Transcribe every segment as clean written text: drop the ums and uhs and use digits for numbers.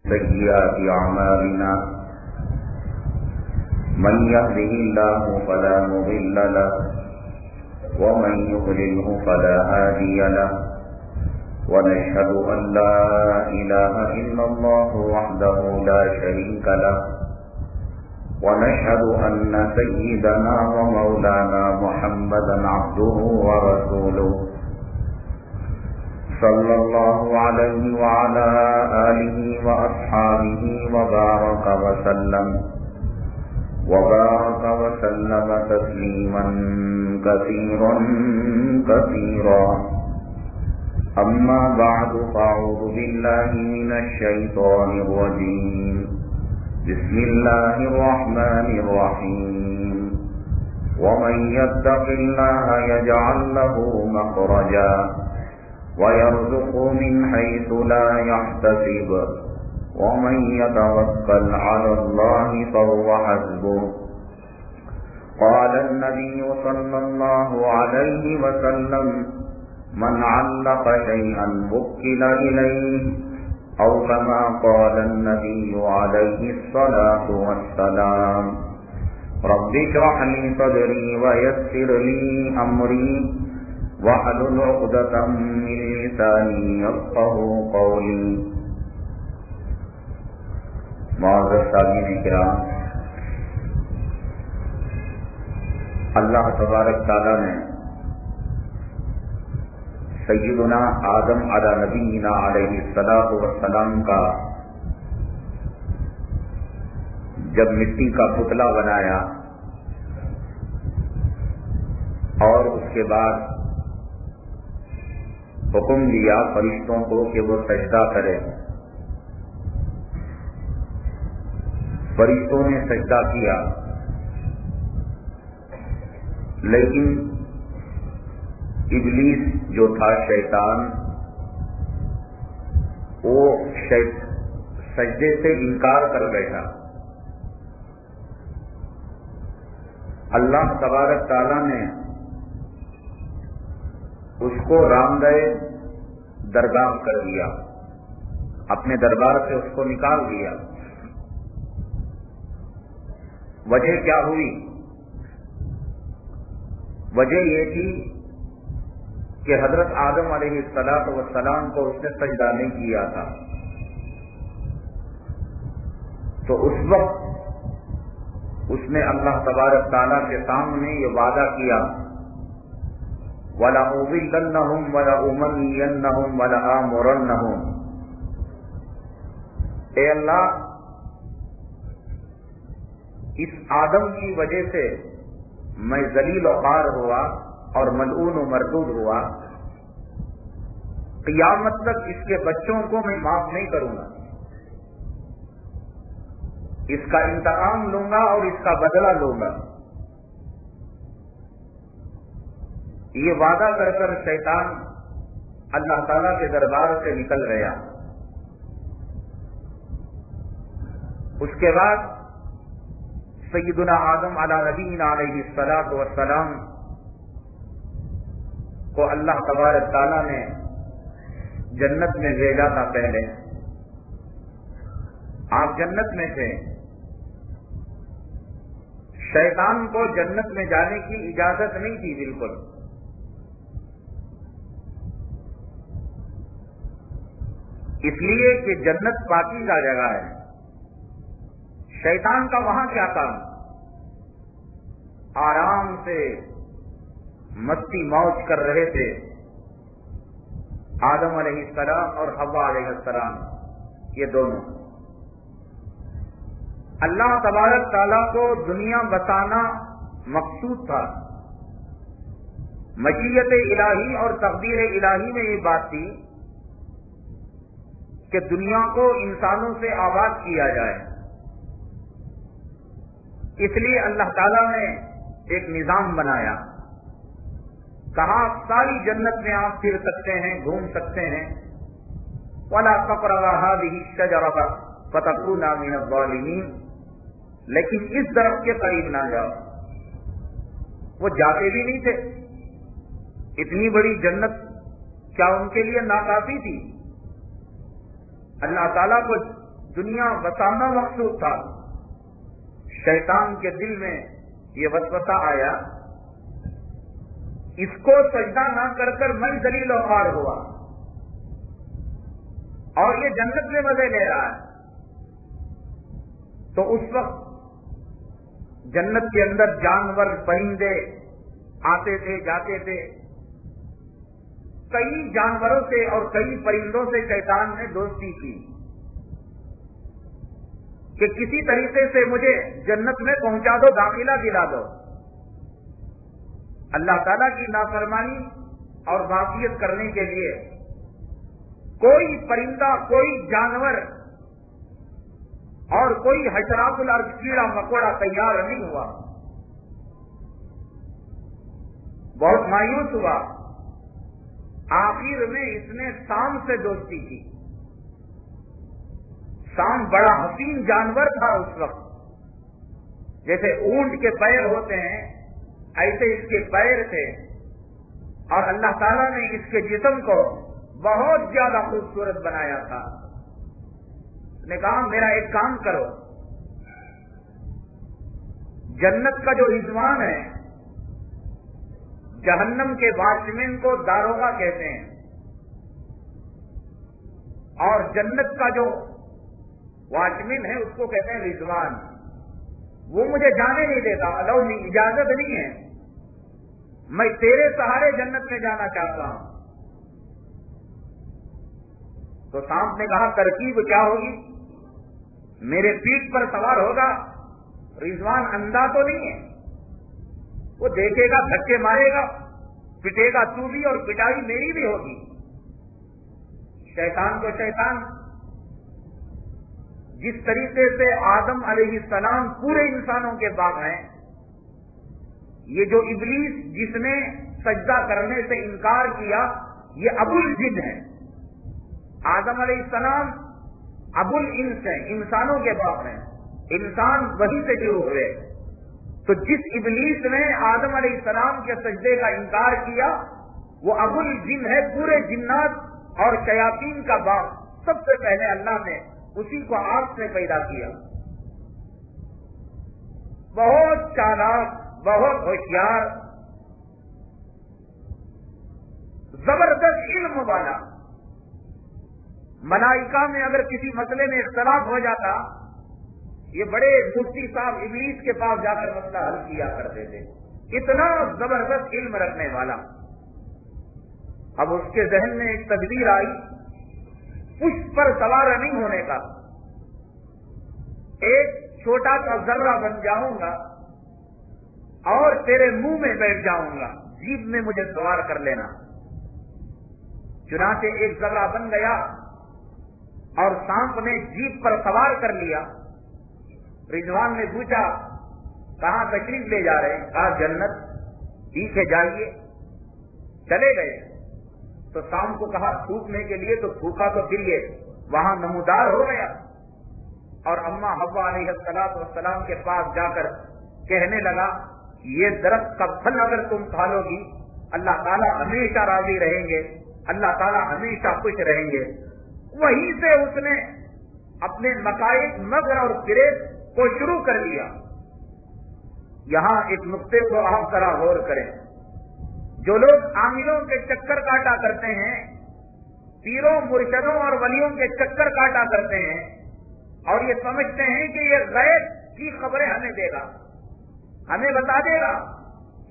سيئات أعمالنا من يهده الله فلا مضل له ومن يضلله فلا هادي له ونشهد أن لا إله إلا الله وحده لا شريك له ونشهد أن سيدنا ومولانا محمدا عبده ورسوله صلى الله عليه وعلى آله وأصحابه وبارك وسلم تسليما كثيرا كثيرا. أما بعد فأعوذ بالله من الشيطان الرجيم. بسم الله الرحمن الرحيم. ومن يتق الله يجعل له مخرجا ويرزقه من حيث لا يحتسب ومن يتوكل على الله فهو حسبه. قال النبي صلى الله عليه وسلم من علق شيئا وكل إليه أو كما قال النبي عليه الصلاة والسلام. رب اشرح لي صدري ويسر لي أمري واحلل عقدة من لساني يفقهوا قولي. معزز سامعین کرام، اللہ تبارک تعالی نے سیدنا آدم علی نبینا علیہ الصلاۃ والسلام کا جب مٹی کا پتلا بنایا اور اس کے بعد حکم دیا فرشتوں کو کہ وہ سجدہ کرے، فرشتوں نے سجدہ کیا، لیکن ابلیس جو تھا شیطان، وہ سجدے سے انکار کر بیٹھا. اللہ تبارک تعالیٰ نے اس کو رامدہ درگاہ کر دیا، اپنے دربار سے اس کو نکال دیا. وجہ کیا ہوئی؟ وجہ یہ تھی کہ حضرت آدم علیہ السلام کو اس نے سجدہ نہیں کیا تھا. تو اس وقت اس نے اللہ تبارک تعالیٰ کے سامنے یہ وعدہ کیا، وَلَأُضِلَّنَّهُمْ وَلَأُمَنِّيَنَّهُمْ وَلَآمُرَنَّهُمْ. اے اللہ، اس آدم کی وجہ سے میں ذلیل و خوار ہوا اور ملعون و مردود ہوا، قیامت تک اس کے بچوں کو میں معاف نہیں کروں گا، اس کا انتقام لوں گا اور اس کا بدلہ لوں گا. یہ وعدہ کر کر شیطان اللہ تعالیٰ کے دربار سے نکل گیا. اس کے بعد سیدنا آدم علی نبینا علیہ الصلاۃ والسلام کو اللہ تبارک تعالیٰ نے جنت میں بھیجا تھا. پہلے آپ جنت میں تھے، شیطان کو جنت میں جانے کی اجازت نہیں تھی بالکل. اس لیے کہ جنت پاکیزہ جگہ ہے، شیطان کا وہاں کیا کام؟ آرام سے مستی موج کر رہے تھے آدم علیہ السلام اور حوا علیہ السلام، یہ دونوں. اللہ تبارک تعالیٰ کو دنیا بسانا مقصود تھا. مشیت الہی اور تقدیر الہی میں یہ بات تھی کہ دنیا کو انسانوں سے آباد کیا جائے. اس لیے اللہ تعالیٰ نے ایک نظام بنایا، کہا ساری جنت میں آپ پھر سکتے ہیں، گھوم سکتے ہیں. وَلَا تَقْرَبَا هَٰذِهِ الشَّجَرَةَ فَتَكُونَا مِنَ الظَّالِمِينَ. لیکن اس درخت کے قریب نہ جاؤ. وہ جاتے بھی نہیں تھے. اتنی بڑی جنت کیا ان کے لیے ناکافی تھی؟ اللہ تعالیٰ کو دنیا بسانا مقصود تھا، شیطان کے دل میں یہ وسوسہ آیا، اس کو سجدہ نہ کر کر میں ذلیل و خوار ہوا اور یہ جنت میں مزے لے رہا ہے۔ تو اس وقت جنت کے اندر جانور پرندے آتے تھے جاتے تھے، کئی جانوروں سے اور کئی پرندوں سے شیطان نے دوستی کی کہ کسی طریقے سے مجھے جنت میں پہنچا دو، داخلہ دلا دو۔ اللہ تعالیٰ کی نافرمانی اور معصیت کرنے کے لیے کوئی پرندہ، کوئی جانور اور کوئی حشرات الارض کیڑا مکوڑا تیار نہیں ہوا، بہت مایوس ہوا۔ آخر میں اس نے سام سے دوستی کی۔ سام بڑا حسین جانور تھا اس وقت، جیسے اونٹ کے پیر ہوتے ہیں ایسے اس کے پیر تھے، اور اللہ تعالیٰ نے اس کے جسم کو بہت زیادہ خوبصورت بنایا تھا۔ اس نے کہا میرا ایک کام کرو، جنت کا جو رضوان ہے، جہنم کے واچمین کو داروغہ کہتے ہیں، اور جنت کا جو واچمین ہے اس کو کہتے ہیں رضوان۔ وہ مجھے جانے نہیں دیتا، الاؤ نہیں، اجازت نہیں ہے، میں تیرے سہارے جنت میں جانا چاہتا ہوں۔ تو سانپ نے کہا ترکیب کیا ہوگی؟ میرے پیٹھ پر سوار ہوگا، رضوان اندھا تو نہیں ہے، وہ دیکھے گا، دھکے مارے گا، پٹے گا تو بھی اور پٹائی میری بھی ہوگی۔ شیطان کو شیطان، جس طریقے سے آدم علیہ السلام پورے انسانوں کے باپ ہیں، یہ جو ابلیس جس نے سجدہ کرنے سے انکار کیا، یہ ابو الجن ہے۔ آدم علیہ السلام ابو الانس ہیں، انسانوں کے باپ ہیں، انسان وہی سے شروع ہوئے۔ تو جس ابلیس نے آدم علیہ السلام کے سجدے کا انکار کیا وہ ابو الجن ہے، پورے جنات اور شیاطین کا باپ۔ سب سے پہلے اللہ نے اسی کو آگ سے پیدا کیا۔ بہت چالاک، بہت ہوشیار، زبردست علم والا۔ ملائکہ میں اگر کسی مسئلے میں اختلاف ہو جاتا، یہ بڑے مفتی صاحب ابلیس کے پاس جا کر مسئلہ حل کیا کرتے تھے، اتنا زبردست علم رکھنے والا۔ اب اس کے ذہن میں ایک تدبیر آئی، پشت پر سوار نہیں ہونے کا، ایک چھوٹا سا ذرہ بن جاؤں گا اور تیرے منہ میں بیٹھ جاؤں گا، جیب میں مجھے سوار کر لینا۔ چنانچہ ایک ذرہ بن گیا اور سانپ نے جیب پر سوار کر لیا۔ رضوان نے پوچھا کہاں تشریف لے جا رہے ہیں؟ کہا جنت، پیچھے جائیے۔ چلے گئے تو سانپ کو کہا تھوکنے کے لیے، تو تھوکا تو پھر یہ وہاں نمودار ہو گیا، اور اما حوا علیہ السلام کے پاس جا کر کہنے لگا یہ درخت کا پھل اگر تم کھا لو گی اللہ تعالیٰ ہمیشہ راضی رہیں گے، اللہ تعالیٰ ہمیشہ خوش رہیں گے۔ وہیں سے اس نے اپنے مکائد، مکر اور فریب کو شروع کر لیا۔ یہاں ایک نقطے کو آپ ذرا غور کریں، جو لوگ عاملوں کے چکر کاٹا کرتے ہیں، پیروں مرشدوں اور ولیوں کے چکر کاٹا کرتے ہیں، اور یہ سمجھتے ہیں کہ یہ غیب کی خبریں ہمیں دے گا، ہمیں بتا دے گا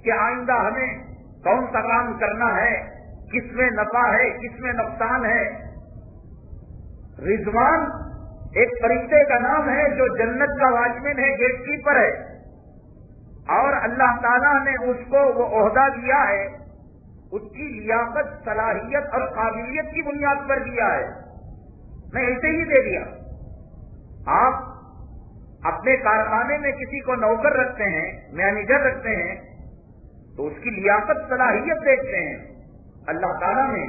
کہ آئندہ ہمیں کون سا کام کرنا ہے، کس میں نفع ہے، کس میں نقصان ہے۔ رضوان ایک فرشتے کا نام ہے جو جنت کا واچمین ہے، گیٹ کیپر ہے، اور اللہ تعالیٰ نے اس کو وہ عہدہ دیا ہے، اس کی لیاقت، صلاحیت اور قابلیت کی بنیاد پر دیا ہے، میں ایسے ہی دے دیا۔ آپ اپنے کارخانے میں کسی کو نوکر رکھتے ہیں، مینیجر رکھتے ہیں، تو اس کی لیاقت، صلاحیت دیکھتے ہیں۔ اللہ تعالیٰ نے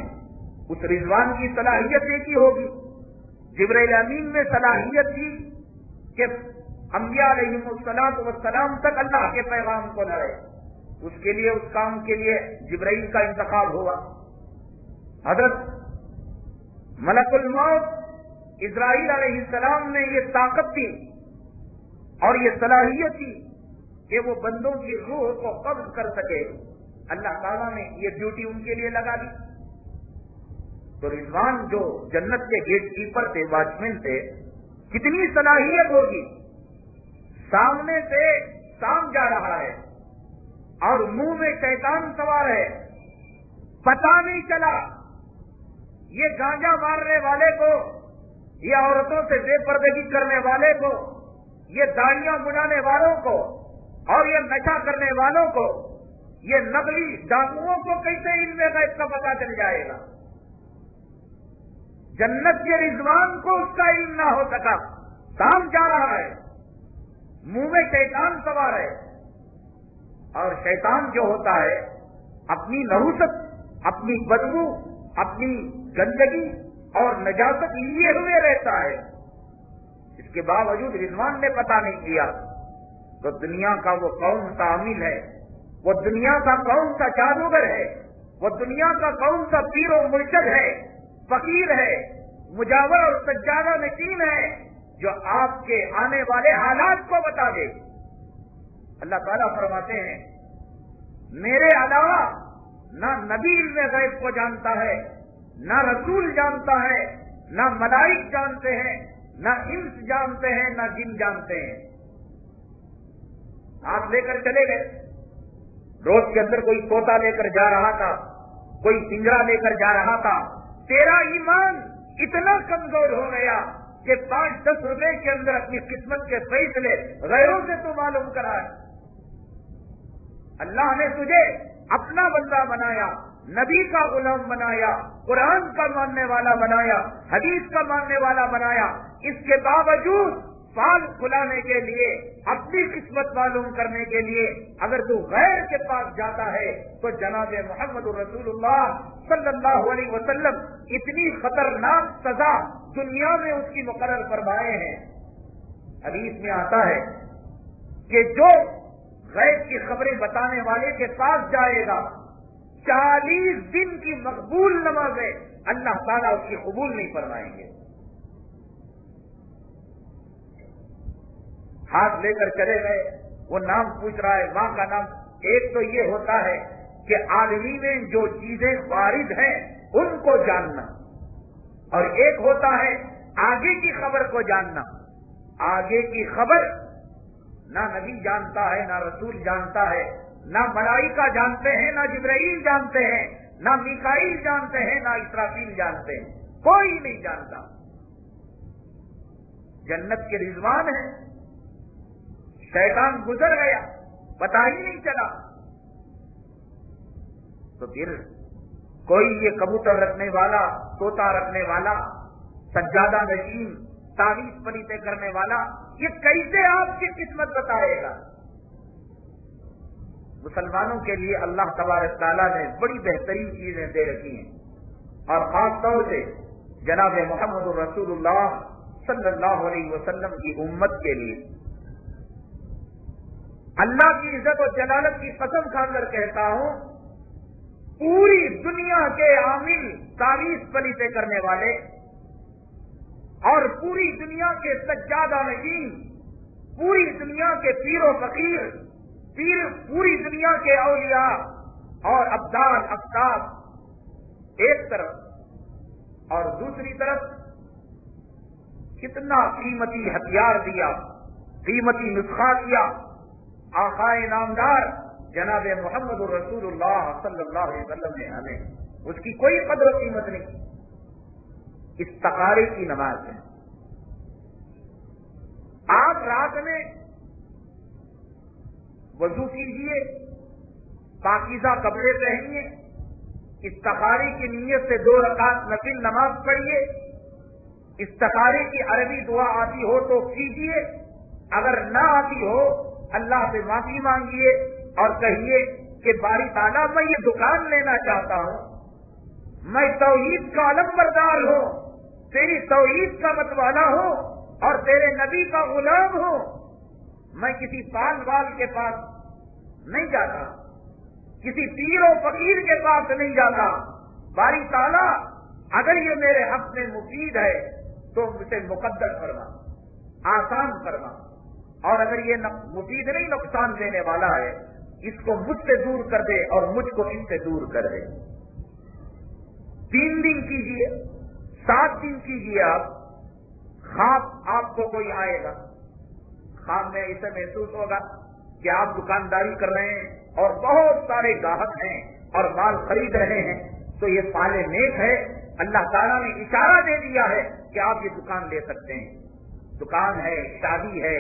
اس رضوان کی صلاحیت دیکھی ہوگی، جبرائیل امین میں صلاحیت تھی کہ انبیاء علیہم السلام تک اللہ کے پیغام کو لائے، اس کے لیے، اس کام کے لیے جبرائیل کا انتخاب ہوا۔ حضرت ملک الموت اسرائیل علیہ السلام نے یہ طاقت دی اور یہ صلاحیت دی کہ وہ بندوں کی روح کو قبض کر سکے، اللہ تعالیٰ نے یہ ڈیوٹی ان کے لیے لگا دی. تو رضوان جو جنت کے گیٹ کیپر تھے، واچمین تھے، کتنی صلاحیت ہوگی. سامنے سے سام جا رہا ہے اور منہ میں شیطان سوار ہے، پتہ نہیں چلا یہ گانجا مارنے والے کو، یہ عورتوں سے بے پردگی کرنے والے کو، یہ داڑیاں بنانے والوں کو اور یہ نشہ کرنے والوں کو، یہ نقلی ڈاکوؤں کو کیسے علم غیب کا پتہ چل جائے گا. جنت کے رضوان کو اس کا علم نہ ہو سکا. سام جا رہا ہے، منہ میں شیطان سوار ہے، اور شیطان جو ہوتا ہے اپنی نحوست، اپنی بدبو، اپنی گندگی اور نجاست لیے ہوئے رہتا ہے. اس کے باوجود رضوان نے پتہ نہیں کیا تو دنیا کا وہ کون سا عامل ہے، وہ دنیا کا کون سا جادوگر ہے، وہ دنیا کا کون سا پیر و مرشد ہے، فقیر ہے، مجاور اور سجادہ نشین ہے، جو آپ کے آنے والے حالات کو بتا دے. اللہ تعالیٰ فرماتے ہیں میرے علاوہ نہ نبی علم غیب کو جانتا ہے، نہ رسول جانتا ہے، نہ ملائک جانتے ہیں، نہ انس جانتے ہیں، نہ جن جانتے ہیں. آپ لے کر چلے گئے، روز کے اندر کوئی طوطا لے کر جا رہا تھا، کوئی پنجرا لے کر جا رہا تھا. تیرا ایمان اتنا کمزور ہو گیا کہ 5-10 روپے کے اندر اپنی قسمت کے فیصلے غیروں سے تو معلوم کرا ہے. اللہ نے تجھے اپنا بندہ بنایا، نبی کا غلام بنایا، قرآن کا ماننے والا بنایا، حدیث کا ماننے والا بنایا. اس کے باوجود فال کھلانے کے لیے، اپنی قسمت معلوم کرنے کے لیے اگر تو غیر کے پاس جاتا ہے تو جناب محمد رسول اللہ صلی اللہ علیہ وسلم اتنی خطرناک سزا دنیا میں اس کی مقرر فرمائے ہیں. حدیث میں آتا ہے کہ جو غیب کی خبریں بتانے والے کے پاس جائے گا 40 دن کی مقبول نمازیں اللہ تعالیٰ اس کی قبول نہیں فرمائیں گے. ہاتھ لے کر چلے گئے، وہ نام پوچھ رہا ہے، ماں کا نام. ایک تو یہ ہوتا ہے کہ عالمی میں جو چیزیں وارد ہیں ان کو جاننا، اور ایک ہوتا ہے آگے کی خبر کو جاننا. آگے کی خبر نہ نبی جانتا ہے، نہ رسول جانتا ہے، نہ ملائکہ جانتے ہیں، نہ جبرائیل جانتے ہیں، نہ میکائیل جانتے ہیں، نہ اسرافیل جانتے ہیں، کوئی نہیں جانتا. جنت کے رضوان ہے. شیطان گزر گیا، پتہ ہی نہیں چلا. تو پھر کوئی یہ کبوتر رکھنے والا، طوطا رکھنے والا، سجادہ نشین، تعویذ پلیتے کرنے والا، یہ کیسے آپ کی قسمت بتائے گا؟ مسلمانوں کے لیے اللہ تبارک تعالیٰ نے بڑی بہترین چیزیں دے رکھی ہیں، اور خاص طور سے جناب محمد رسول اللہ صلی اللہ علیہ وسلم کی امت کے لیے. اللہ کی عزت و جلالت کی قسم کھا کر کہتا ہوں، پوری دنیا کے عامل، تعویذ پلیتے کرنے والے، اور پوری دنیا کے سجادہ نشین، پوری دنیا کے پیر و فقیر، پوری دنیا کے اولیاء اور ابدال افتاب ایک طرف، اور دوسری طرف کتنا قیمتی ہتھیار دیا، قیمتی نسخہ دیا آقائے نامدار جناب محمد رسول اللہ صلی اللہ علیہ وسلم نے ہمیں. اس کی کوئی قدر و قیمت نہیں. استخارے کی نماز ہے. آپ رات میں وضو کیجیے، پاکیزہ کپڑے پہنیے، استخارے کی نیت سے 2 رکعت نفل نماز پڑھیے. استخارے کی عربی دعا آتی ہو تو کیجیے، اگر نہ آتی ہو اللہ سے معافی مانگیے اور کہیے کہ باری تعالیٰ میں یہ دکان لینا چاہتا ہوں، میں توحید کا علم بردار ہوں، تیری توحید کا متوالا ہوں اور تیرے نبی کا غلام ہوں. میں کسی پال وال کے پاس نہیں جاتا، کسی پیر و فقیر کے پاس نہیں جاتا. باری تعالیٰ اگر یہ میرے حق میں مفید ہے تو اسے مقدر فرما، آسان فرما، اور اگر یہ مفید نہیں نقصان دینے والا ہے اس کو مجھ سے دور کر دے اور مجھ کو ان سے دور کر دے۔ 3 دن کیجئے، 7 دن کیجئے، خواب آپ کو کوئی آئے گا، خواب میں اسے محسوس ہوگا کہ آپ دکانداری کر رہے ہیں اور بہت سارے گاہک ہیں اور مال خرید رہے ہیں، تو یہ فال نیک ہے، اللہ تعالیٰ نے اشارہ دے دیا ہے کہ آپ یہ دکان لے سکتے ہیں۔ دکان ہے، شادی ہے،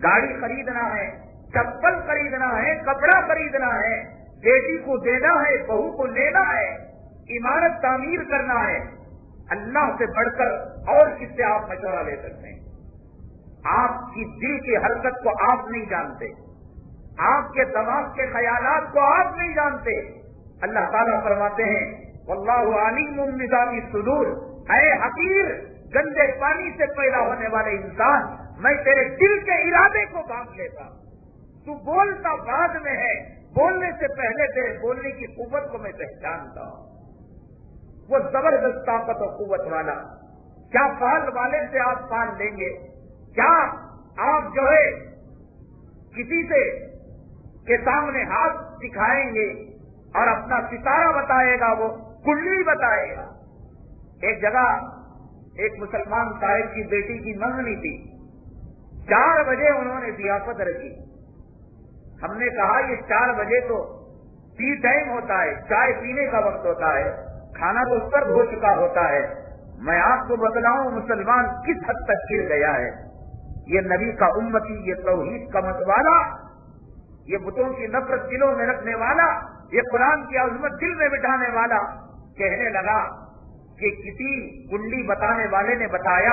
گاڑی خریدنا ہے، چپل خریدنا ہے، کپڑا خریدنا ہے، بیٹی کو دینا ہے، بہو کو لینا ہے، عمارت تعمیر کرنا ہے، اللہ سے بڑھ کر اور کس سے آپ مشورہ لے سکتے ہیں؟ آپ کی دل کی حرکت کو آپ نہیں جانتے، آپ کے دماغ کے خیالات کو آپ نہیں جانتے۔ اللہ تعالیٰ فرماتے ہیں واللہ علیم بذات الصدور، اے حقیر گندے پانی سے پیدا ہونے والے انسان، میں تیرے دل کے ارادے کو جان لیتا، تو بولتا بعد میں ہے، بولنے سے پہلے تیرے بولنے کی قوت کو میں پہچانتا ہوں۔ وہ زبردست طاقت و قوت والا، کیا پال والے سے آپ پال لیں گے؟ کیا آپ جو ہے کسی سے کے سامنے ہاتھ دکھائیں گے اور اپنا ستارہ بتائے گا، وہ کنڈلی بتائے گا؟ ایک جگہ ایک مسلمان صاحب کی بیٹی کی منگنی تھی، 4 بجے انہوں نے ضیافت رکھی۔ ہم نے کہا یہ 4 بجے تو ٹی ٹائم ہوتا ہے، چائے پینے کا وقت ہوتا ہے، کھانا تو سرو ہو چکا ہوتا ہے۔ میں آپ کو بتلاؤں مسلمان کس حد تک گر گیا ہے۔ یہ نبی کا امتی، یہ توحید کا مت والا، یہ بتوں کی نفرت دلوں میں رکھنے والا، یہ قرآن کی عظمت دل میں بٹھانے والا کہنے لگا کہ کسی کنڈلی بتانے والے نے بتایا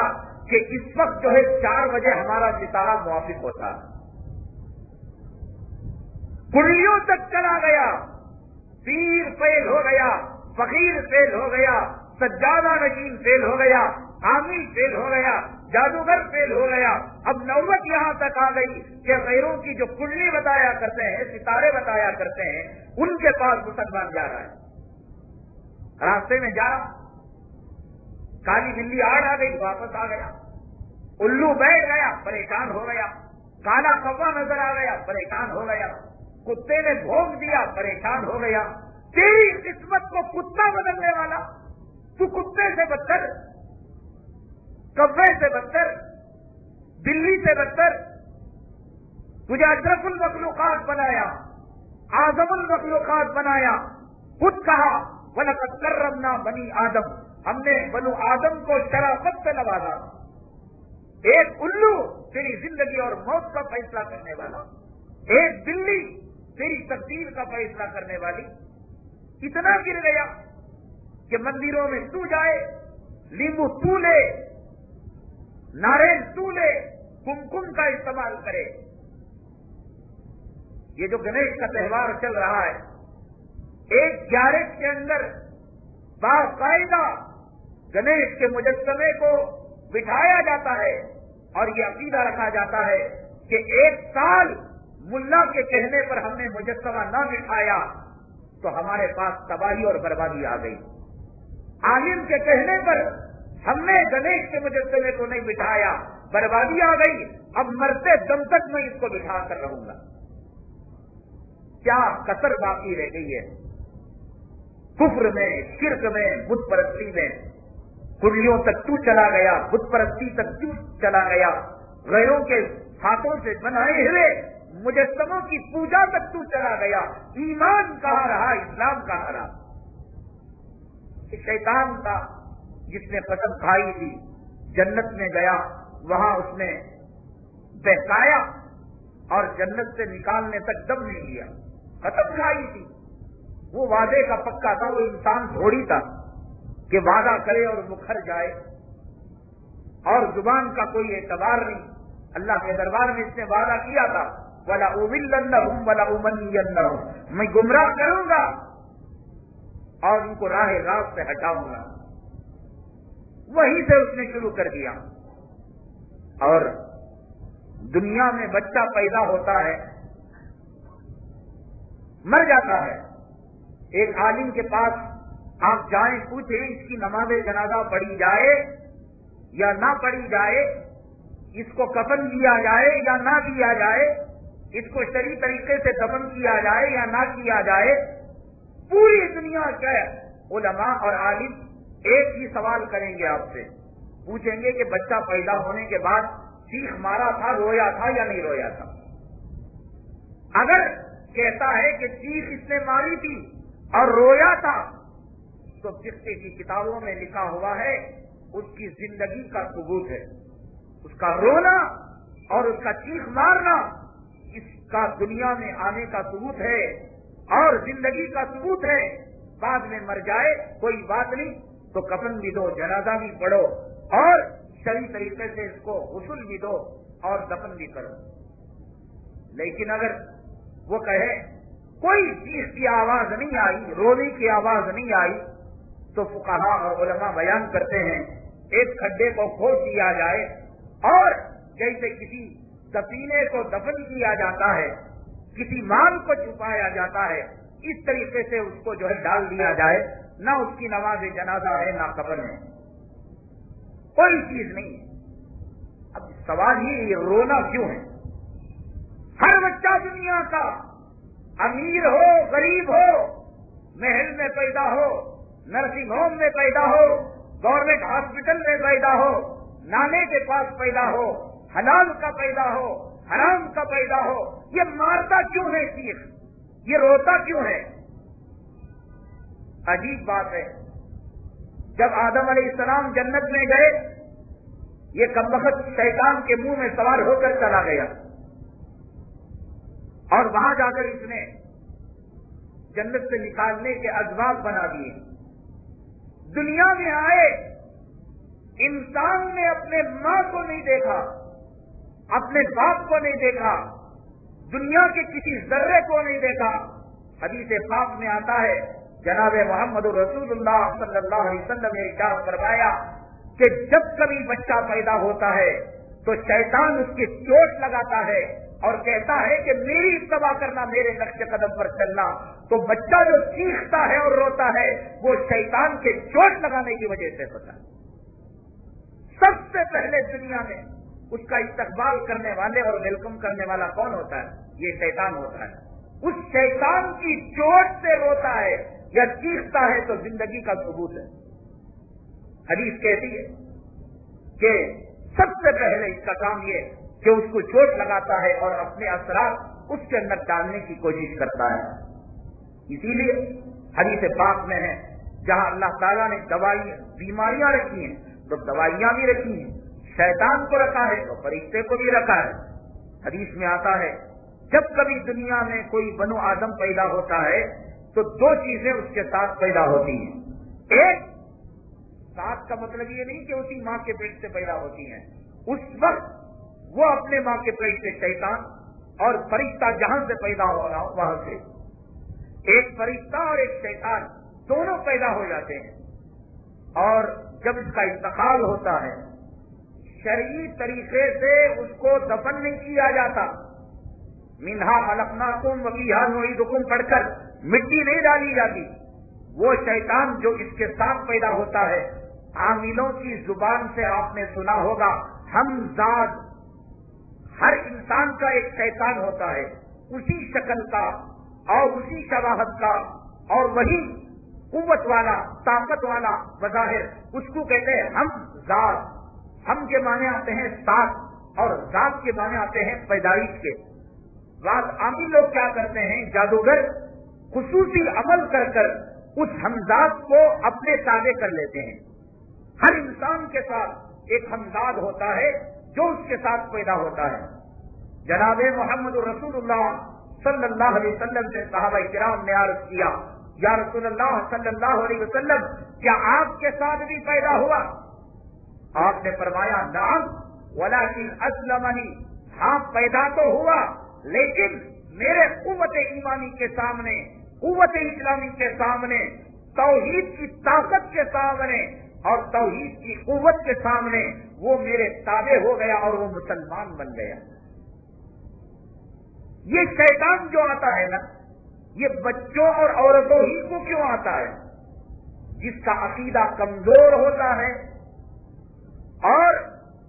کہ اس وقت جو ہے 4 بجے ہمارا ستارہ موافق ہوتا ہے۔ کنڈلیوں تک چلا گیا، پیر فیل ہو گیا، فقیر فیل ہو گیا، سجادہ نشین فیل ہو گیا، عامل فیل ہو گیا، جادوگر فیل ہو گیا۔ اب نوبت یہاں تک آ گئی کہ غیروں کی جو کنڈلی بتایا کرتے ہیں، ستارے بتایا کرتے ہیں، ان کے پاس مسلمان جا رہا ہے، راستے میں جا رہا، کالی بلی آڑ آ گئی، واپس آ گیا، الو بیٹھ گیا، پریشان ہو گیا، کالا کوا نظر آ گیا، پریشان ہو گیا، کتے نے بھونک دیا، پریشان ہو گیا۔ تیری قسمت کو کتا بدلنے والا، تو کتے سے بدتر، کوے سے بدتر، بلی سے بدتر، تجھے اشرف المخلوقات بنایا، اعظم المخلوقات بنایا، خود کہا وَلَقَدْ كَرَّمْنَا بَنِي آدم، ہم نے بنو آدم کو شرافت سے نوازا۔ ایک الو تیری زندگی اور موت کا فیصلہ کرنے والا، ایک بلی تیری تقدیر کا فیصلہ کرنے والی، اتنا گر گیا کہ مندروں میں تو جائے، لیمو تو لے، ناریل تو لے، کمکم کا استعمال کرے۔ یہ جو گنیش کا تہوار چل رہا ہے، ایک گیارج کے اندر باقاعدہ گنیش کے مجسمے کو بٹھایا جاتا ہے اور یہ عقیدہ رکھا جاتا ہے کہ 1 سال ملا کے کہنے پر ہم نے مجسمہ نہ بٹھایا تو ہمارے پاس تباہی اور بربادی آ گئی، عالم کے کہنے پر ہم نے گنیش کے مجسمے کو نہیں بٹھایا، بربادی آ گئی، اب مرتے دم تک میں اس کو بٹھا کر رہوں گا۔ کیا کسر باقی رہ گئی ہے؟ کفر میں، شرک میں، بت پرستی میں، کنڈلیوں تک تو چلا گیا، بت پرستی تک تو چلا گیا، غیروں کے ہاتھوں سے بنائے ہوئے مجسموں کی پوجا تک تو چلا گیا، ایمان کہاں رہا، اسلام کہاں رہا؟ شیطان کا جس نے قسم کھائی تھی، جنت میں گیا، وہاں اس نے بہکایا اور جنت سے نکالنے تک دم نہیں لیا، قسم کھائی تھی، وہ وعدے کا پکا تھا، وہ انسان تھوڑی تھا کہ وعدہ کرے اور مکر جائے، اور زبان کا کوئی اعتبار نہیں۔ اللہ کے دربار میں اس نے وعدہ کیا تھا وَلَأُضِلَّنَّهُمْ وَلَأُمَنِّيَنَّهُمْ، میں گمراہ کروں گا اور ان کو راہ راست سے ہٹاؤں گا۔ وہیں سے اس نے شروع کر دیا، اور دنیا میں بچہ پیدا ہوتا ہے، مر جاتا ہے، ایک عالم کے پاس آپ جائیں، پوچھیں اس کی نماز جنازہ پڑھی جائے یا نہ پڑھی جائے، اس کو کفن دیا جائے یا نہ دیا جائے، اس کو شرعی طریقے سے دفن کیا جائے یا نہ کیا جائے، پوری دنیا کے علماء اور عالم ایک ہی سوال کریں گے آپ سے، پوچھیں گے کہ بچہ پیدا ہونے کے بعد چیخ مارا تھا، رویا تھا یا نہیں رویا تھا؟ اگر کہتا ہے کہ چیخ اس نے ماری تھی اور رویا تھا، تو فقہ کی کتابوں میں لکھا ہوا ہے اس کی زندگی کا ثبوت ہے، اس کا رونا اور اس کا چیخ مارنا اس کا دنیا میں آنے کا ثبوت ہے اور زندگی کا ثبوت ہے۔ بعد میں مر جائے کوئی بات نہیں، تو کفن بھی دو، جنازہ بھی پڑھو اور شرعی طریقے سے اس کو غسل بھی دو اور دفن بھی کرو۔ لیکن اگر وہ کہے کوئی چیز کی آواز نہیں آئی، رونے کی آواز نہیں آئی، تو فقہاء اور علماء بیان کرتے ہیں ایک کھڈے کو کھود دیا جائے اور جیسے کسی سفینے کو دفن کیا جاتا ہے، کسی مال کو چھپایا جاتا ہے، اس طریقے سے اس کو جو ہے ڈال دیا جائے، نہ اس کی نماز جنازہ ہے نہ قبر ہے، کوئی چیز نہیں ہے۔ اب سوال یہ رونا کیوں ہے؟ ہر بچہ دنیا کا امیر ہو غریب ہو، محل میں پیدا ہو، نرسنگ ہوم میں پیدا ہو، گورنمنٹ ہاسپٹل میں پیدا ہو، نانے کے پاس پیدا ہو، حلال کا پیدا ہو، حرام کا پیدا ہو، یہ مارتا کیوں ہے چیخ؟ یہ روتا کیوں ہے؟ عجیب بات ہے، جب آدم علیہ السلام جنت میں گئے، یہ کمبخت شیطان کے منہ میں سوار ہو کر چلا گیا اور وہاں جا کر اس نے جنت سے نکالنے کے اسباب بنا دیے۔ دنیا میں آئے انسان نے اپنے ماں کو نہیں دیکھا، اپنے باپ کو نہیں دیکھا، دنیا کے کسی ذرے کو نہیں دیکھا۔ حدیث پاک میں آتا ہے، جناب محمد رسول اللہ صلی اللہ علیہ وسلم نے ارشاد فرمایا کہ جب کبھی بچہ پیدا ہوتا ہے تو شیطان اس کی چوٹ لگاتا ہے اور کہتا ہے کہ میری اتباع کرنا، میرے نقش قدم پر چلنا۔ تو بچہ جو چیختا ہے اور روتا ہے وہ شیطان کے چوٹ لگانے کی وجہ سے ہوتا ہے۔ سب سے پہلے دنیا میں اس کا استقبال کرنے والے اور ویلکم کرنے والا کون ہوتا ہے؟ یہ شیطان ہوتا ہے۔ اس شیطان کی چوٹ سے روتا ہے یا چیختا ہے تو زندگی کا ثبوت ہے۔ حدیث کہتی ہے کہ سب سے پہلے اس کا کام یہ کہ اس کو چوٹ لگاتا ہے اور اپنے اثرات اس کے اندر ڈالنے کی کوشش کرتا ہے۔ اسی لیے حدیث پاک میں ہے، جہاں اللہ تعالیٰ نے بیماریاں رکھی ہیں تو دوائیاں بھی رکھی ہیں، شیطان کو رکھا ہے تو فرشتے کو بھی رکھا ہے۔ حدیث میں آتا ہے جب کبھی دنیا میں کوئی بنو آدم پیدا ہوتا ہے تو دو چیزیں اس کے ساتھ پیدا ہوتی ہیں۔ ایک، ساتھ کا مطلب یہ نہیں کہ اسی ماں کے پیٹ سے پیدا ہوتی ہیں، اس وقت وہ اپنے ماں کے پیٹ سے شیطان اور فرشتہ جہاں سے پیدا ہو رہا ہو وہاں سے ایک فرشتہ اور ایک شیطان دونوں پیدا ہو جاتے ہیں، اور جب اس کا انتقال ہوتا ہے شرعی طریقے سے اس کو دفن نہیں کیا جاتا، منہا خلقناکم وفیہا نعیدکم پڑھ کر مٹی نہیں ڈالی جاتی۔ وہ شیطان جو اس کے ساتھ پیدا ہوتا ہے، عاملوں کی زبان سے آپ نے سنا ہوگا، ہمزاد، ہر انسان کا ایک شیطان ہوتا ہے اسی شکل کا اور اسی شباہت کا اور وہی قوت والا، طاقت والا بظاہر، اس کو کہتے ہیں ہمزاد۔ ہم کے معنی آتے ہیں ساتھ اور ذات کے معنی آتے ہیں پیدائش کے۔ بعض عامی لوگ کیا کرتے ہیں، جادوگر خصوصی عمل کر کر اس ہمزاد کو اپنے تابع کر لیتے ہیں۔ ہر انسان کے ساتھ ایک ہمزاد ہوتا ہے جو اس کے ساتھ پیدا ہوتا ہے۔ جناب محمد رسول اللہ صلی اللہ علیہ وسلم سے صحابہ کرام نے عرض کیا، یا رسول اللہ صلی اللہ علیہ وسلم، کیا آپ کے ساتھ بھی پیدا ہوا؟ آپ نے فرمایا نعم ولکن اسلمنی، ہاں پیدا تو ہوا لیکن میرے قوت ایمانی کے سامنے، قوت اسلامی کے سامنے، توحید کی طاقت کے سامنے اور توحید کی قوت کے سامنے وہ میرے تابع ہو گیا اور وہ مسلمان بن گیا۔ یہ شیطان جو آتا ہے نا، یہ بچوں اور عورتوں ہی کو کیوں آتا ہے؟ جس کا عقیدہ کمزور ہوتا ہے، اور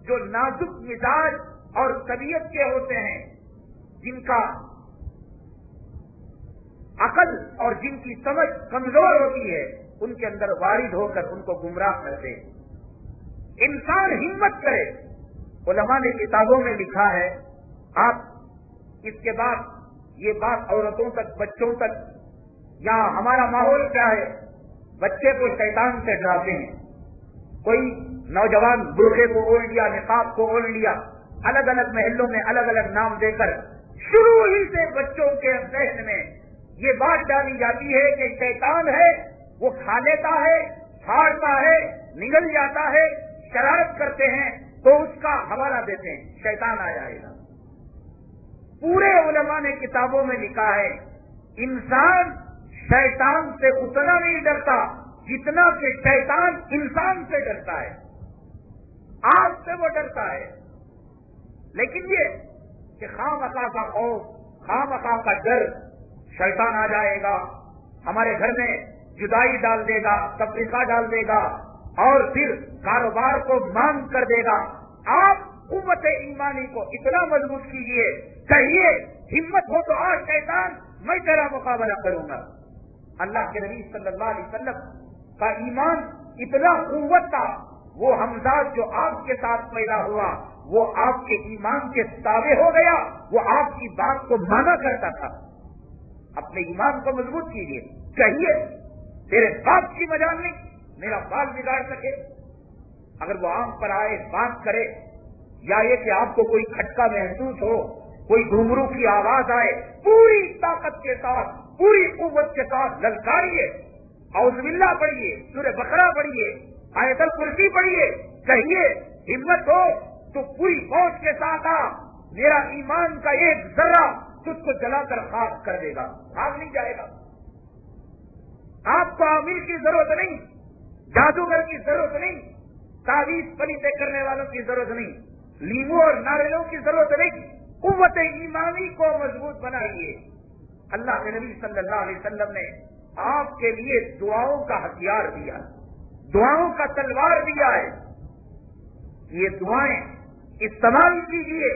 جو نازک مزاج اور طبیعت کے ہوتے ہیں، جن کا عقل اور جن کی سمجھ کمزور ہوتی ہے، ان کے اندر وارد ہو کر ان کو گمراہ کر دے۔ انسان ہمت کرے۔ علماء نے کتابوں میں لکھا ہے، آپ اس کے بعد یہ بات عورتوں تک، بچوں تک، یہاں ہمارا ماحول کیا ہے، بچے کو شیطان سے ڈراتے ہیں۔ کوئی نوجوان برقعے کو اوڑھ لیا، نقاب کو اوڑھ لیا، الگ الگ محلوں میں الگ الگ نام دے کر شروع ہی سے بچوں کے ذہن میں یہ بات ڈالی جاتی ہے کہ شیطان ہے، وہ کھا لیتا ہے، پھاڑتا ہے، نگل جاتا ہے، شرارت کرتے ہیں تو اس کا حوالہ دیتے ہیں، شیطان آ جائے گا۔ پورے علماء نے کتابوں میں لکھا ہے، انسان شیطان سے اتنا نہیں ڈرتا جتنا کہ شیطان انسان سے ڈرتا ہے، آپ سے وہ ڈرتا ہے۔ لیکن یہ کہ خواہ مخواہ کا خوف، خواہ مخواہ کا ڈر، شیطان آ جائے گا، ہمارے گھر میں جدائی ڈال دے گا، تفریقہ ڈال دے گا، اور پھر کاروبار کو مانگ کر دے گا۔ آپ قوت ایمانی کو اتنا مضبوط کیجئے، کہیے ہمت ہو تو آج شیطان میں تیرا مقابلہ کروں گا۔ اللہ کے نبی صلی اللہ علیہ وسلم کا ایمان اتنا قوت تھا، وہ حمزہ جو آپ کے ساتھ پیدا ہوا وہ آپ کے ایمان کے تابع ہو گیا، وہ آپ کی بات کو مانا کرتا تھا۔ اپنے ایمان کو مضبوط کیجئے، کہیے تیرے باپ کی مجال نہیں میرا بال بگاڑ سکے۔ اگر وہ آنکھ پر آئے، بات کرے، یا یہ کہ آپ کو کوئی کھٹکا محسوس ہو، کوئی گھنگرو کی آواز آئے، پوری طاقت کے ساتھ، پوری قوت کے ساتھ للکاریے، اعوذ باللہ پڑھیے، سورہ بقرہ پڑھیے، آیت الکرسی پڑھیے، کہیے ہمت ہو تو پوری فوج کے ساتھ آ، میرا ایمان کا ایک ذرہ تجھ کو جلا کر خاک کر دے گا، بھاگ نہیں جائے گا۔ آپ کو عامل کی ضرورت نہیں، جادوگر کی ضرورت نہیں، تعویذ پلیتے کرنے والوں کی ضرورت نہیں، لیمو اور ناریلوں کی ضرورت نہیں، قوت ایمانی کو مضبوط بنائیے۔ اللہ کے نبی صلی اللہ علیہ وسلم نے آپ کے لیے دعاؤں کا ہتھیار دیا، دعاؤں کا تلوار دیا ہے۔ یہ دعائیں استعمال کیجیے،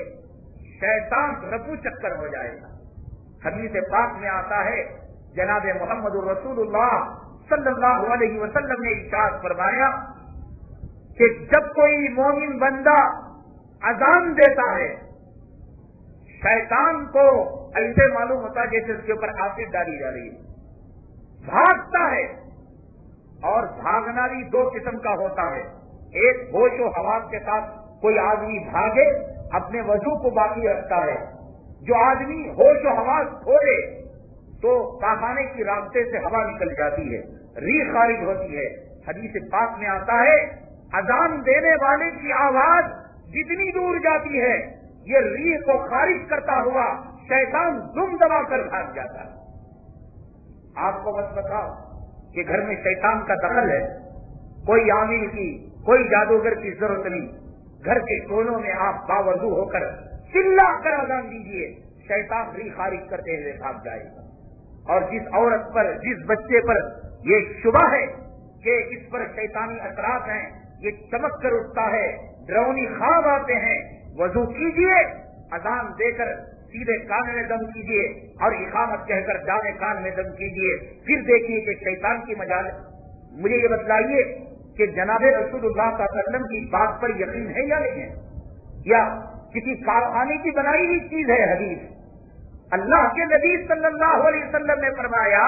شیطان رفو چکر ہو جائے گا۔ حدیث پاک میں آتا ہے، جناب محمد رسول اللہ صلی اللہ علیہ وسلم نے ارشاد فرمایا کہ جب کوئی مومن بندہ اذان دیتا ہے، شیطان کو ایسے معلوم ہوتا ہے جیسے اس کے اوپر آسد ڈالی جا رہی ہے، بھاگتا ہے۔ اور بھاگنا بھی دو قسم کا ہوتا ہے، ایک ہوش و حواس کے ساتھ کوئی آدمی بھاگے، اپنے وضو کو باقی رکھتا ہے۔ جو آدمی ہوش و حواس کھوئے تو پاخانے کی راستے سے ہوا نکل جاتی ہے، ریح خارج ہوتی ہے۔ حدیث پاک میں آتا ہے، اذان دینے والے کی آواز جتنی دور جاتی ہے، یہ ریح کو خارج کرتا ہوا شیطان دم دبا کر بھاگ جاتا ہے۔ آپ کو بس بتاؤ کہ گھر میں شیطان کا دخل ہے، کوئی عامل کی، کوئی جادوگر کی ضرورت نہیں۔ گھر کے کونوں میں آپ باوضو ہو کر چلا کر اذان دیجیے، شیطان ریح خارج کرتے ہوئے بھاگ جائے گا۔ اور جس عورت پر، جس بچے پر یہ شبہ ہے کہ اس پر شیطانی اثرات ہیں، یہ چمک کر اٹھتا ہے، ڈراؤنی خواب آتے ہیں، وضو کیجیے، اذان دے کر سیدھے کان میں دم کیجیے اور اقامت کہہ کر دائیں کان میں دم کیجیے، پھر دیکھیے کہ شیطان کی مجال ہے۔ مجھے یہ بتلائیے کہ جناب رسول اللہ صلی اللہ علیہ وسلم کی بات پر یقین ہے یا نہیں ہے، یا کسی کارخانے کی بنائی ہوئی چیز ہے حدیث؟ اللہ کے نبی صلی اللہ علیہ وسلم نے فرمایا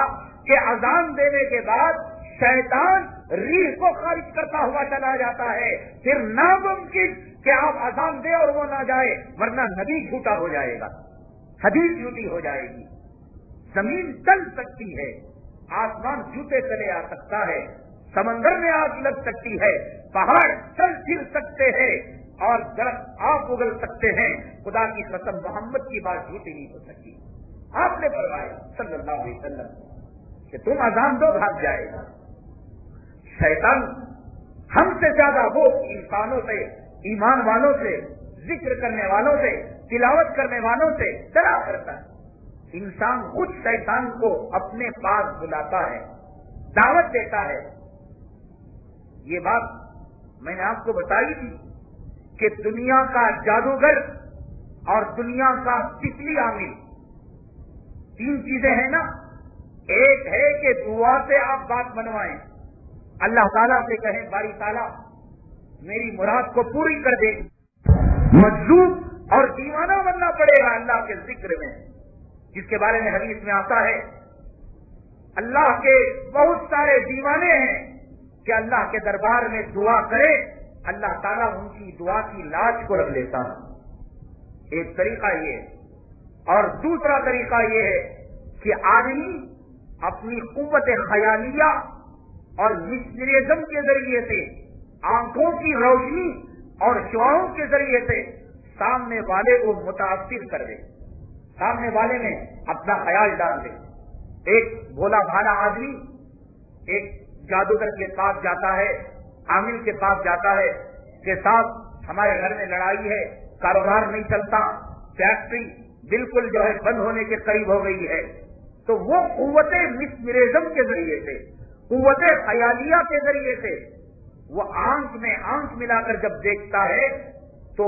کہ اذان دینے کے بعد شیطان ریح کو خارج کرتا ہوا چلا جاتا ہے، پھر ناممکن کہ آپ اذان دیں اور وہ نہ جائے، ورنہ نبی جھوٹا ہو جائے گا، حدیث جھوٹی ہو جائے گی۔ زمین چل سکتی ہے، آسمان جوتے چلے آ سکتا ہے، سمندر میں آگ لگ سکتی ہے، پہاڑ چل پھر سکتے ہیں اور درخت آپ اگل سکتے ہیں، خدا کی قسم محمد کی بات جھوٹی نہیں ہو سکتی۔ آپ نے فرمایا صلی اللہ علیہ وسلم کہ تم اذان دو، بھاگ جائے گا۔ شیطان ہم سے زیادہ وہ انسانوں سے، ایمان والوں سے، ذکر کرنے والوں سے، تلاوت کرنے والوں سے ڈرا کرتا ہے۔ انسان خود شیطان کو اپنے پاس بلاتا ہے، دعوت دیتا ہے۔ یہ بات میں نے آپ کو بتائی تھی کہ دنیا کا جادوگر اور دنیا کا تسلی عامل، تین چیزیں ہیں نا. ایک ہے کہ دعا سے آپ بات منوائیں، اللہ تعالیٰ سے کہیں باری تعالیٰ میری مراد کو پوری کر دے. مجذوب اور دیوانہ بننا پڑے گا اللہ کے ذکر میں، جس کے بارے میں حدیث میں آتا ہے اللہ کے بہت سارے دیوانے ہیں کہ اللہ کے دربار میں دعا کرے اللہ تعالیٰ ان کی دعا کی لاج کو رکھ لیتا ہے. ایک طریقہ یہ ہے، اور دوسرا طریقہ یہ ہے کہ آدمی اپنی قوت خیالیہ اور مسمرزم کے ذریعے سے، آنکھوں کی روشنی اور شعاؤں کے ذریعے سے سامنے والے کو متاثر کر دے، سامنے والے میں اپنا خیال ڈال دے. ایک بھولا بھالا آدمی ایک جادوگر کے پاس جاتا ہے، عامل کے پاس جاتا ہے کہ صاحب ہمارے گھر میں لڑائی ہے، کاروبار نہیں چلتا، فیکٹری بالکل جو ہے بند ہونے کے قریب ہو گئی ہے. تو وہ قوت مسمرزم کے ذریعے سے، قوت خیالیہ کے ذریعے سے وہ آنکھ میں آنکھ ملا کر جب دیکھتا ہے تو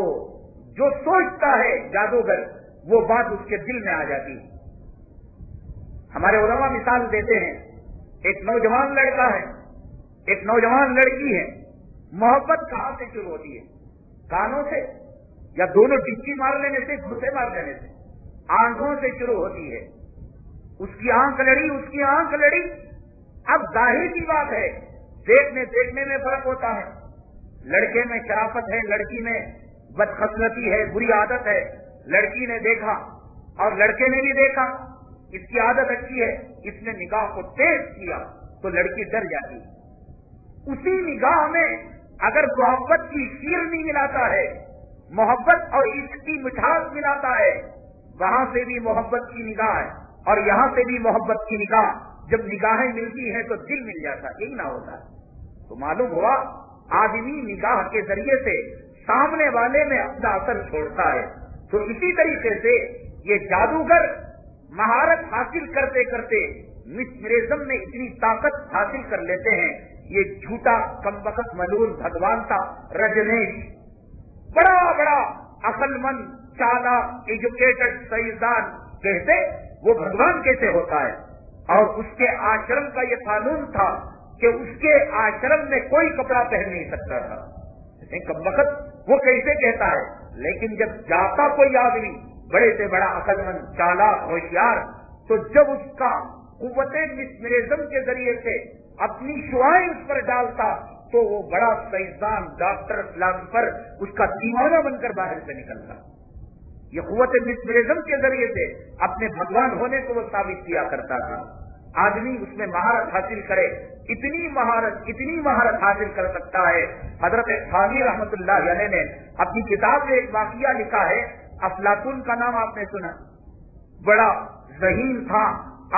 جو سوچتا ہے جادوگر وہ بات اس کے دل میں آ جاتی ہے. ہمارے علماء مثال دیتے ہیں، ایک نوجوان لڑکا ہے، ایک نوجوان لڑکی ہے، محبت کہاں سے شروع ہوتی ہے؟ کانوں سے، یا دونوں ڈچی مار لینے سے، گھسے مار لینے سے؟ آنکھوں سے شروع ہوتی ہے. اس کی آنکھ لڑی، اس کی آنکھ لڑی. اب ظاہر کی بات ہے دیکھنے میں فرق ہوتا ہے. لڑکے میں شرافت ہے، لڑکی میں بدخصلتی ہے، بری عادت ہے. لڑکی نے دیکھا اور لڑکے نے بھی دیکھا، اس کی عادت اچھی ہے، اس نے نگاہ کو تیز کیا تو لڑکی ڈر جاتی. اسی نگاہ میں اگر محبت کی شیرنی ملاتا ہے، محبت اور عشق کی مٹھاس ملاتا ہے، وہاں سے بھی محبت کی نگاہ ہے اور یہاں سے بھی محبت کی نگاہ. جب نگاہیں ملتی ہیں تو دل مل جاتا، یہی نہ ہوتا. تو معلوم ہوا آدمی نگاہ کے ذریعے سے سامنے والے میں اپنا اثر چھوڑتا ہے. تو اسی طریقے سے یہ جادوگر مہارت حاصل کرتے کرتے مسمرزم میں اتنی طاقت حاصل کر لیتے ہیں. یہ جھوٹا کمبخت ملول بھگوان تھا رجنیش، بڑا بڑا عقل مند، چالاک، ایجوکیٹڈ، سائنسدان کہتے وہ بھگوان کیسے ہوتا ہے؟ اور اس کے آشرم کا یہ قانون تھا کہ اس کے آشرم میں کوئی کپڑا پہن نہیں سکتا تھا. کمبخت وہ کیسے کہتا ہے؟ لیکن جب جاتا کوئی آدمی بڑے سے بڑا عقل مند، چالاک، ہوشیار، تو جب اس کا قوت مسمرزم کے ذریعے سے اپنی شعائیں اس پر ڈالتا تو وہ بڑا سائنسدان، ڈاکٹر، فلاسفر اس کا دیوانہ بن کر باہر سے نکلتا. یہ قوت مسمرزم کے ذریعے سے اپنے بھگوان ہونے کو وہ ثابت کیا کرتا تھا. آدمی اس میں مہارت حاصل کرے، اتنی مہارت حاصل کر سکتا ہے. حضرت خانی رحمت اللہ علیہ نے اپنی کتاب میں ایک واقعہ لکھا ہے. افلاطون کا نام آپ نے سنا، بڑا ذہین تھا،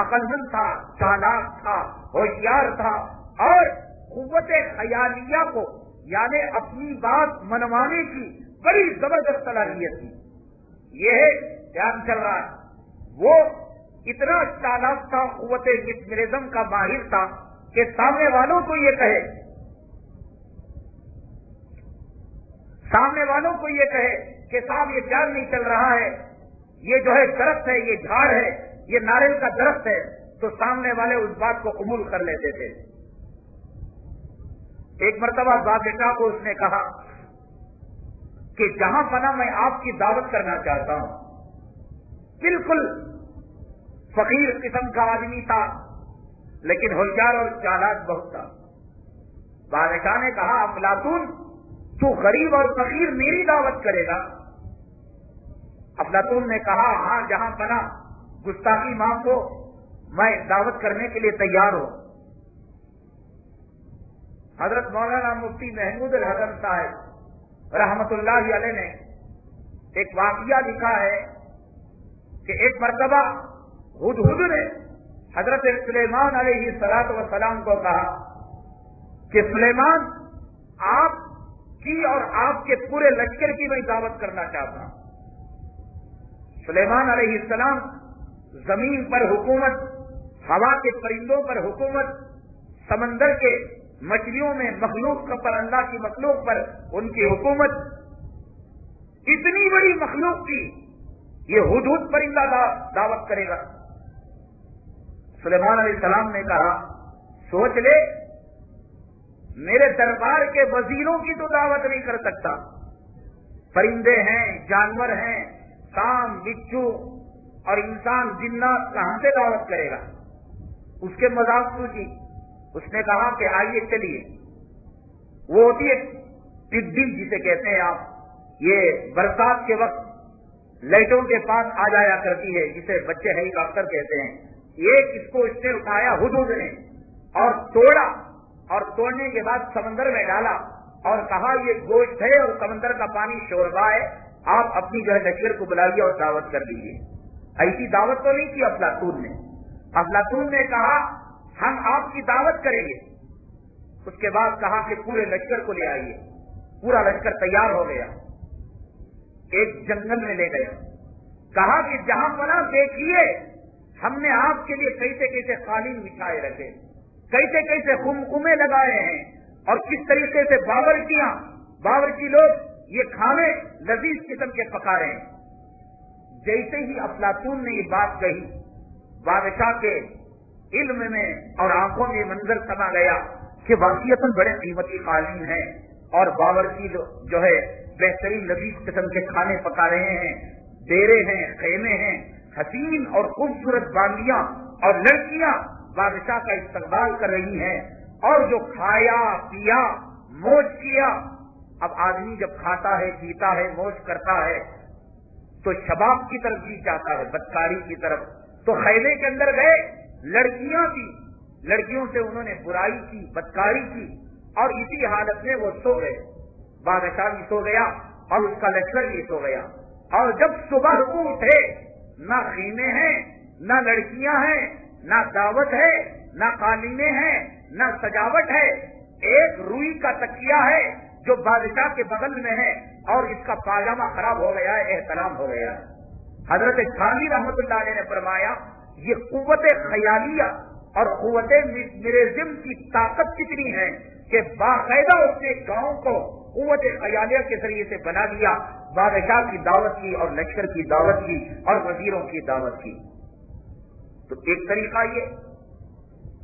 عقل مند تھا، چالاک تھا، ہوشیار تھا، اور قوت خیالیہ کو یعنی اپنی بات منوانے کی بڑی زبردست صلاحیت تھی. یہ دھیان چل رہا ہے، وہ اتنا چالاک تھا، قوت مسمرزم کا ماہر تھا کہ سامنے والوں کو یہ کہے کہ صاحب یہ خیال نہیں چل رہا ہے، یہ جو ہے درخت ہے، یہ جھاڑ ہے، یہ ناریل کا درخت ہے، تو سامنے والے اس بات کو قبول کر لیتے تھے. ایک مرتبہ بادشاہ کو اس نے کہا کہ جہاں پناہ میں آپ کی دعوت کرنا چاہتا ہوں. بالکل فقیر قسم کا آدمی تھا لیکن ہوشیار اور چالاک بہت تھا. بادشاہ نے کہا افلاطون تو غریب اور فقیر میری دعوت کرے گا؟ افلاطون نے کہا ہاں جہاں پناہ گستاخی معاف ہو، میں دعوت کرنے کے لیے تیار ہوں. حضرت مولانا مفتی محمود الحسن صاحب رحمت اللہ علیہ نے ایک واقعہ لکھا ہے کہ ایک مرتبہ ہدہد نے حضرت سلیمان علیہ الصلوۃ والسلام کو کہا کہ سلیمان آپ کی اور آپ کے پورے لشکر کی میں دعوت کرنا چاہتا ہوں. سلیمان علیہ السلام زمین پر حکومت، ہوا کے پرندوں پر حکومت، سمندر کے مچھلیوں میں مخلوق پر، اللہ کی مخلوق پر ان کی حکومت، اتنی بڑی مخلوق کی یہ ہدہد پرندہ دعوت کرے گا؟ سلیمان علیہ السلام نے کہا سوچ لے، میرے دربار کے وزیروں کی تو دعوت نہیں کر سکتا، پرندے ہیں، جانور ہیں، سام، بچھو اور انسان جنات کہاں سے دعوت کرے گا؟ اس کے مذاق پوچھی۔ اس نے کہا کہ آئیے چلیے، وہ ہوتی ہے ٹڈی جسے کہتے ہیں آپ، یہ برسات کے وقت لائٹوں کے پاس آ جایا کرتی ہے، جسے بچے ہیلی کاپٹر کہتے ہیں۔ ایک اس کو اس نے اٹھایا ہدہد نے اور توڑا، اور توڑنے کے بعد سمندر میں ڈالا اور کہا یہ گوشت ہے اور سمندر کا پانی شوربا ہے، آپ اپنی جو ہے لشکر کو بلائیے اور دعوت کر دیجیے۔ ایسی دعوت تو نہیں کی افلاطون نے۔ افلاطون نے کہا ہم آپ کی دعوت کریں گے۔ اس کے بعد کہا کہ پورے لشکر کو لے آئیے۔ پورا لشکر تیار ہو گیا، ایک جنگل میں لے گیا، کہا کہ جہاں پناہ دیکھیے ہم نے آپ کے لیے کیسے کیسے قالین بچھائے رکھے، کیسے کیسے خمخمے لگائے ہیں، اور کس طریقے سے باورچی لوگ یہ کھانے لذیذ قسم کے پکا رہے ہیں۔ جیسے ہی افلاطون نے یہ بات کہی، بادشاہ کے علم میں اور آنکھوں میں منظر سما گیا کہ واقعتاً بڑے قیمتی قالین ہیں اور باورچی جو ہے بہترین لذیذ قسم کے کھانے پکا رہے ہیں، ڈیرے ہیں، خیمے ہیں، حسین اور خوبصورت باندیاں اور لڑکیاں بادشاہ کا استقبال کر رہی ہیں، اور جو کھایا پیا موج کیا۔ اب آدمی جب کھاتا ہے، پیتا ہے، موج کرتا ہے تو شباب کی طرف جی جاتا ہے، بدکاری کی طرف۔ تو خیمے کے اندر گئے، لڑکیاں تھی، لڑکیوں سے انہوں نے برائی کی، بدکاری کی، اور اسی حالت میں وہ سو گئے۔ بادشاہ بھی سو گیا اور اس کا لشکر بھی سو گیا۔ اور جب صبح کو اٹھے، نہ خیمے ہیں، نہ لڑکیاں ہیں، نہ دعوت ہے، نہ قالینیں ہیں، نہ سجاوٹ ہے، ایک روئی کا تکیہ ہے جو بادشاہ کے بغل میں ہے، اور اس کا پاجامہ خراب ہو گیا ہے، احترام ہو گیا ہے۔ حضرت خانی رحمت اللہ علیہ نے فرمایا یہ قوت خیالیہ اور قوت میرزم کی طاقت کتنی ہے کہ باقاعدہ اس نے گاؤں کو قوت خیالیہ کے ذریعے سے بنا دیا، بادشاہ کی دعوت کی اور لشکر کی دعوت کی اور وزیروں کی دعوت کی۔ تو ایک طریقہ یہ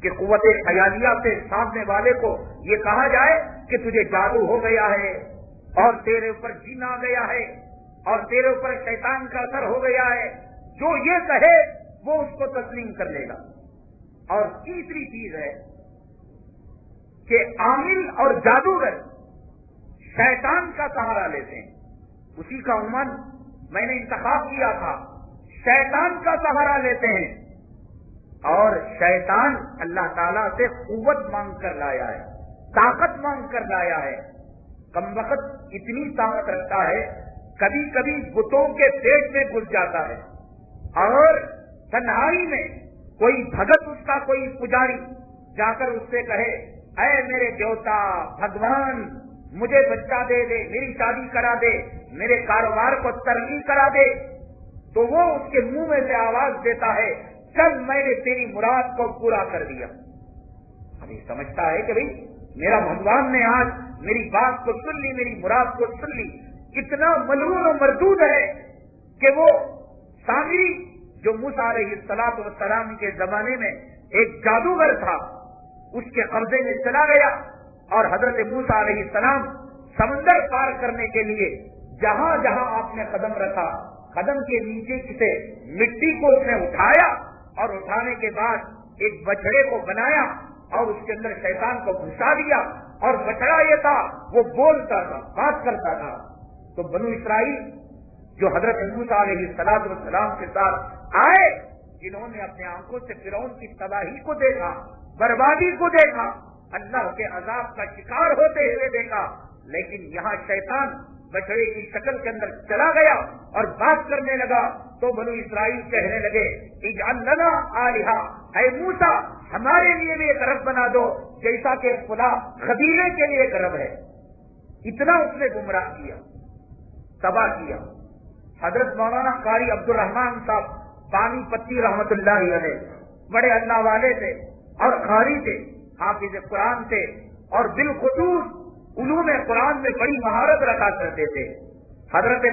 کہ قوت خیالیہ سے سامنے والے کو یہ کہا جائے کہ تجھے جادو ہو گیا ہے اور تیرے اوپر جن آ گیا ہے اور تیرے اوپر شیطان کا اثر ہو گیا ہے، جو یہ کہے وہ اس کو تسلیم کر لے گا۔ اور تیسری چیز ہے کہ عامل اور جادوگر شیطان کا سہارا لیتے ہیں، اسی کا عنوان میں نے انتخاب کیا تھا، شیطان کا سہارا لیتے ہیں، اور شیطان اللہ تعالیٰ سے قوت مانگ کر لایا ہے، طاقت مانگ کر لایا ہے۔ کم وقت اتنی طاقت رکھتا ہے کبھی کبھی بتوں کے پیٹ میں گھس جاتا ہے، اور تنہائی میں کوئی بھگت اس کا کوئی پجاری جا کر اس سے کہے اے میرے دیوتا بھگوان مجھے بچہ دے دے، میری شادی کرا دے، میرے کاروبار کو ترقی کرا دے، تو وہ اس کے منہ میں سے آواز دیتا ہے چل میں نے تیری مراد کو پورا کر دیا۔ ابھی سمجھتا ہے کہ بھئی میرا بھگوان نے آج میری بات کو سن لی، میری مراد کو سن لی۔ اتنا ملعون و مردود ہے کہ وہ سامری جو موسیٰ علیہ السلام کے زمانے میں ایک جادوگر تھا، اس کے قبضے میں چلا گیا، اور حضرت موسیٰ علیہ السلام سمندر پار کرنے کے لیے جہاں جہاں آپ نے قدم رکھا، قدم کے نیچے سے مٹی کو اس نے اٹھایا، اور اٹھانے کے بعد ایک بچڑے کو بنایا اور اس کے اندر شیطان کو گھسا دیا، اور بچڑا یہ تھا وہ بولتا تھا، بات کرتا تھا۔ تو بنو اسرائیل جو حضرت موسیٰ علیہ السلام کے ساتھ آئے، جنہوں نے اپنے آنکھوں سے فرعون کی تباہی کو دیکھا، بربادی کو دیکھا، اللہ کے عذاب کا شکار ہوتے ہوئے دیکھا، لیکن یہاں شیطان بچڑے کی شکل کے اندر چلا گیا اور بات کرنے لگا، تو بنو اسرائیل کہنے لگے اجعل لنا آلہہ، اے موسیٰ ہمارے لیے بھی ایک رب بنا دو جیسا کہ فلاں قبیلے کے لیے ایک رب ہے۔ اتنا اس نے گمراہ کیا، تباہ کیا۔ حضرت مولانا قاری عبد الرحمان صاحب پانی پتی رحمت اللہ علیہ بڑے اللہ والے تھے اور قاری تھے، حافظ قرآن تھے، اور بالخصوص علوم قرآن میں بڑی مہارت رکھا کرتے تھے۔ حضرت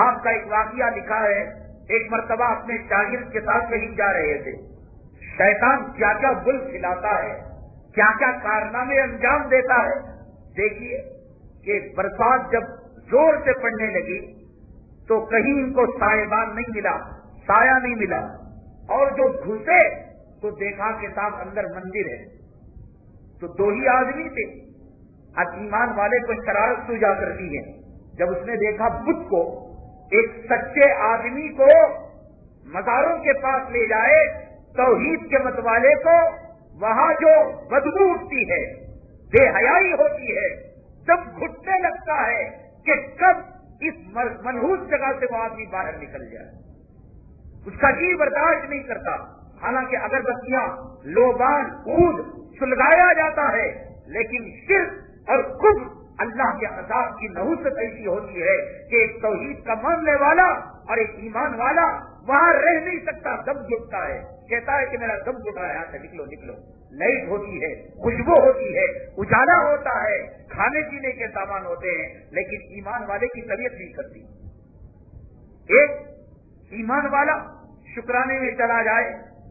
آپ کا ایک واقعہ لکھا ہے. ایک مرتبہ اپنے شاگرد کے ساتھ کہیں جا رہے تھے. شیطان کیا کیا گل کھلاتا ہے, کیا کیا کارنامے انجام دیتا ہے. دیکھیے کہ برسات جب زور سے پڑنے لگی تو کہیں ان کو سائبان نہیں ملا, سایہ نہیں ملا, اور جو گھسے تو دیکھا کہ صاحب اندر مندر ہے. تو دو ہی آدمی تھے. اب ایمان والے کو شرارت سوجا کرتی ہے. جب اس نے دیکھا بت کو, ایک سچے آدمی کو مزاروں کے پاس لے جائے, توحید کے متوالے کو, وہاں جو بدبو اٹھتی ہے, بے حیائی ہوتی ہے, جب گھٹنے لگتا ہے کہ کب اس منحوس جگہ سے وہ آدمی باہر نکل جائے, اس کا جی برداشت نہیں کرتا. حالانکہ اگر بستیاں لوبان اود سلگایا جاتا ہے, لیکن شرک اور کفر اللہ کے عذاب کی نحوست ایسی ہوتی ہے کہ ایک توحید کا ماننے والا اور ایک ایمان والا وہاں رہ نہیں سکتا. دم گھٹتا ہے, کہتا ہے کہ میرا دم گھٹ رہا ہے, یہاں سے نکلو نکلو. لائٹ ہوتی ہے, خوشبو ہوتی ہے, اجالا ہوتا ہے, کھانے پینے کے سامان ہوتے ہیں, لیکن ایمان والے کی طبیعت نہیں کرتی. ایک ایمان والا شکرانے میں چلا جائے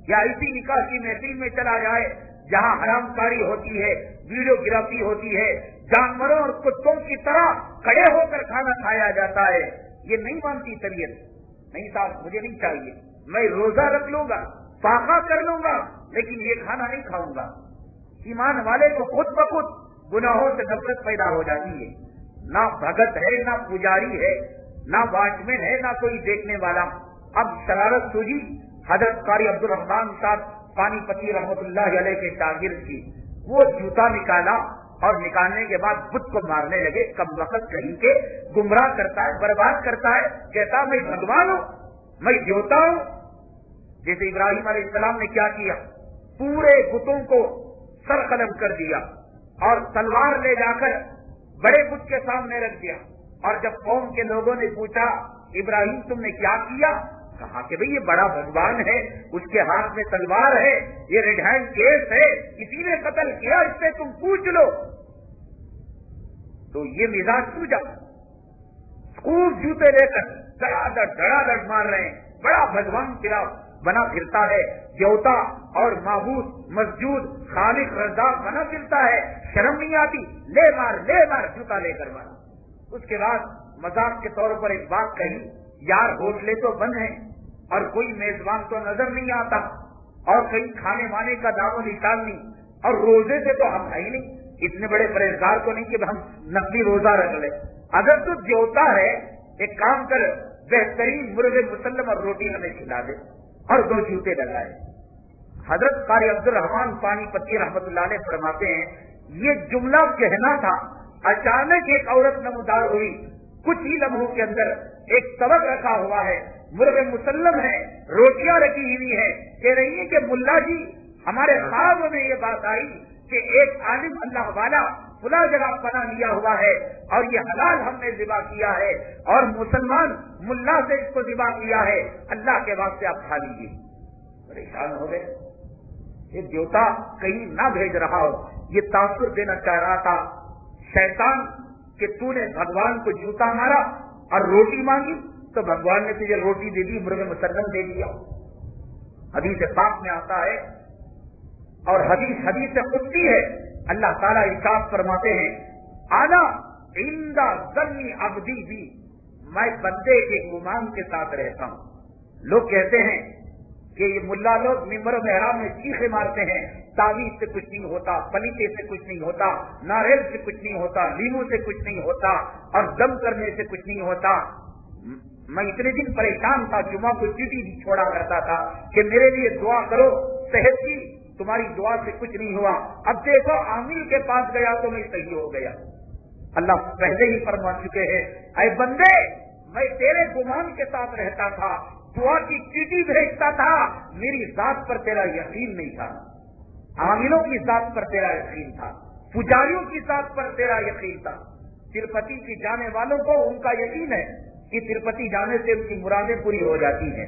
یا اسی نکاح کی محفل میں چلا جائے جہاں حرام کاری ہوتی ہے, ویڈیو گرافی ہوتی ہے, جانوروں اور کتوں کی طرح کھڑے ہو کر کھانا کھایا جاتا ہے, یہ نہیں مانتی طبیعت. نہیں صاحب مجھے نہیں چاہیے, میں روزہ رکھ لوں گا, فاقہ کر لوں گا, لیکن یہ کھانا نہیں کھاؤں گا. ایمان والے کو خود بخود گناہوں سے نفرت پیدا ہو جاتی ہے. نہ بھگت ہے, نہ پجاری ہے, نہ واچمین ہے, نہ کوئی دیکھنے والا. اب شرارت سوجی حضرت قاری عبد الرحمان صاحب پانی پتی رحمت اللہ علیہ کے شاگرد کی. وہ جوتا نکالا اور نکالنے کے بعد بت کو مارنے لگے. کم وقت کہیں کے گمراہ کرتا ہے, برباد کرتا ہے, کہتا میں بھگوان ہوں, میں دیوتا ہوں. جیسے ابراہیم علیہ السلام نے کیا کیا, پورے بتوں کو سر قلم کر دیا اور تلوار لے جا کر بڑے بت کے سامنے رکھ دیا. اور جب قوم کے لوگوں نے پوچھا ابراہیم تم نے کیا کیا, کہا کہ بھئی یہ بڑا بھگوان ہے, اس کے ہاتھ میں تلوار ہے, یہ ریڈ ہینڈ کیس ہے, اسی نے قتل کیا, اس سے تم پوچھ لو. تو یہ مزاج سوجا, خوب جوتے لے کر ڈڑا ڈڑ مار رہے ہیں, بڑا بھگوان خلاف بنا پھرتا ہے, دیوتا اور معبود مسجود خالق رزاق بنا پھرتا ہے. شرم نہیں آتی, لے مار جوتا لے کر مار. اس کے بعد مذاق کے طور پر ایک بات کہی, یار ہوٹلیں تو بند ہیں اور کوئی میزبان تو نظر نہیں آتا, اور کہیں کھانے وانے کا دام و نشان نہیں, اور روزے سے تو ہم ہے ہی نہیں, اتنے بڑے پرہیزگار تو نہیں کہ ہم نقلی روزہ رکھ لیں. اگر تو دیوتا ہے ایک کام کر, بہترین مرغ مسلم اور روٹی ہمیں کھلا دے اور 2 جوتے لگائے. حضرت قاری عبد الرحمان پانی پتی رحمت اللہ علیہ فرماتے ہیں یہ جملہ کہنا تھا, اچانک ایک عورت نمودار ہوئی. کچھ ہی لمحوں کے اندر ایک طبق رکھا ہوا ہے, مرغ مسلم ہے, روٹیاں رکھی ہوئی ہے, کہہ رہی ہے کہ ملا جی ہمارے خواب میں یہ بات آئی کہ ایک عالم اللہ والا فلاں جگہ پناہ لیا ہوا ہے اور یہ حلال ہم نے ذبح کیا ہے, اور مسلمان ملا سے اس کو ذبح کیا ہے, اللہ کے واسطے آپ کھا لیجیے. پریشان ہو گئے. یہ دیوتا کہیں نہ بھیج رہا ہو, یہ تاثر دینا چاہ رہا تھا شیطان کہ تو نے بھگوان کو جوتا مارا اور روٹی مانگی تو بھگوان نے تجھے روٹی دے دی, مرغ مسلم دے دیا. حدیث پاک میں آتا ہے اور حدیث قدسی ہے, اللہ تعالیٰ ارشاد فرماتے ہیں آنا عند ظنی عبدی بھی, میں بندے کے گمان کے ساتھ رہتا ہوں. لوگ کہتے ہیں کہ یہ ملا لوگ ممبر و محراب میں چیخے مارتے ہیں, تعویذ سے کچھ نہیں ہوتا, پلیتے سے کچھ نہیں ہوتا, ناریل سے کچھ نہیں ہوتا, لیمو سے کچھ نہیں ہوتا, اور دم کرنے سے کچھ نہیں ہوتا. میں اتنے دن پریشان تھا, جمعہ کو چٹھی بھی چھوڑا کرتا تھا کہ میرے لیے دعا کرو صحت کی, تمہاری دعا سے کچھ نہیں ہوا. اب دیکھو عامل کے پاس گیا تو میں صحیح ہو گیا. اللہ پہلے ہی فرما چکے ہیں اے بندے میں تیرے گمان کے ساتھ رہتا تھا, دعا کی چیٹھی بھیجتا تھا, میری ذات پر تیرا یقین نہیں تھا, عاملوں کی ذات پر تیرا یقین تھا, پجاریوں کی ذات پر تیرا یقین تھا. تروپتی کی جانے والوں کو ان کا یقین ہے کہ تروپتی جانے سے ان کی مرادیں پوری ہو جاتی ہیں.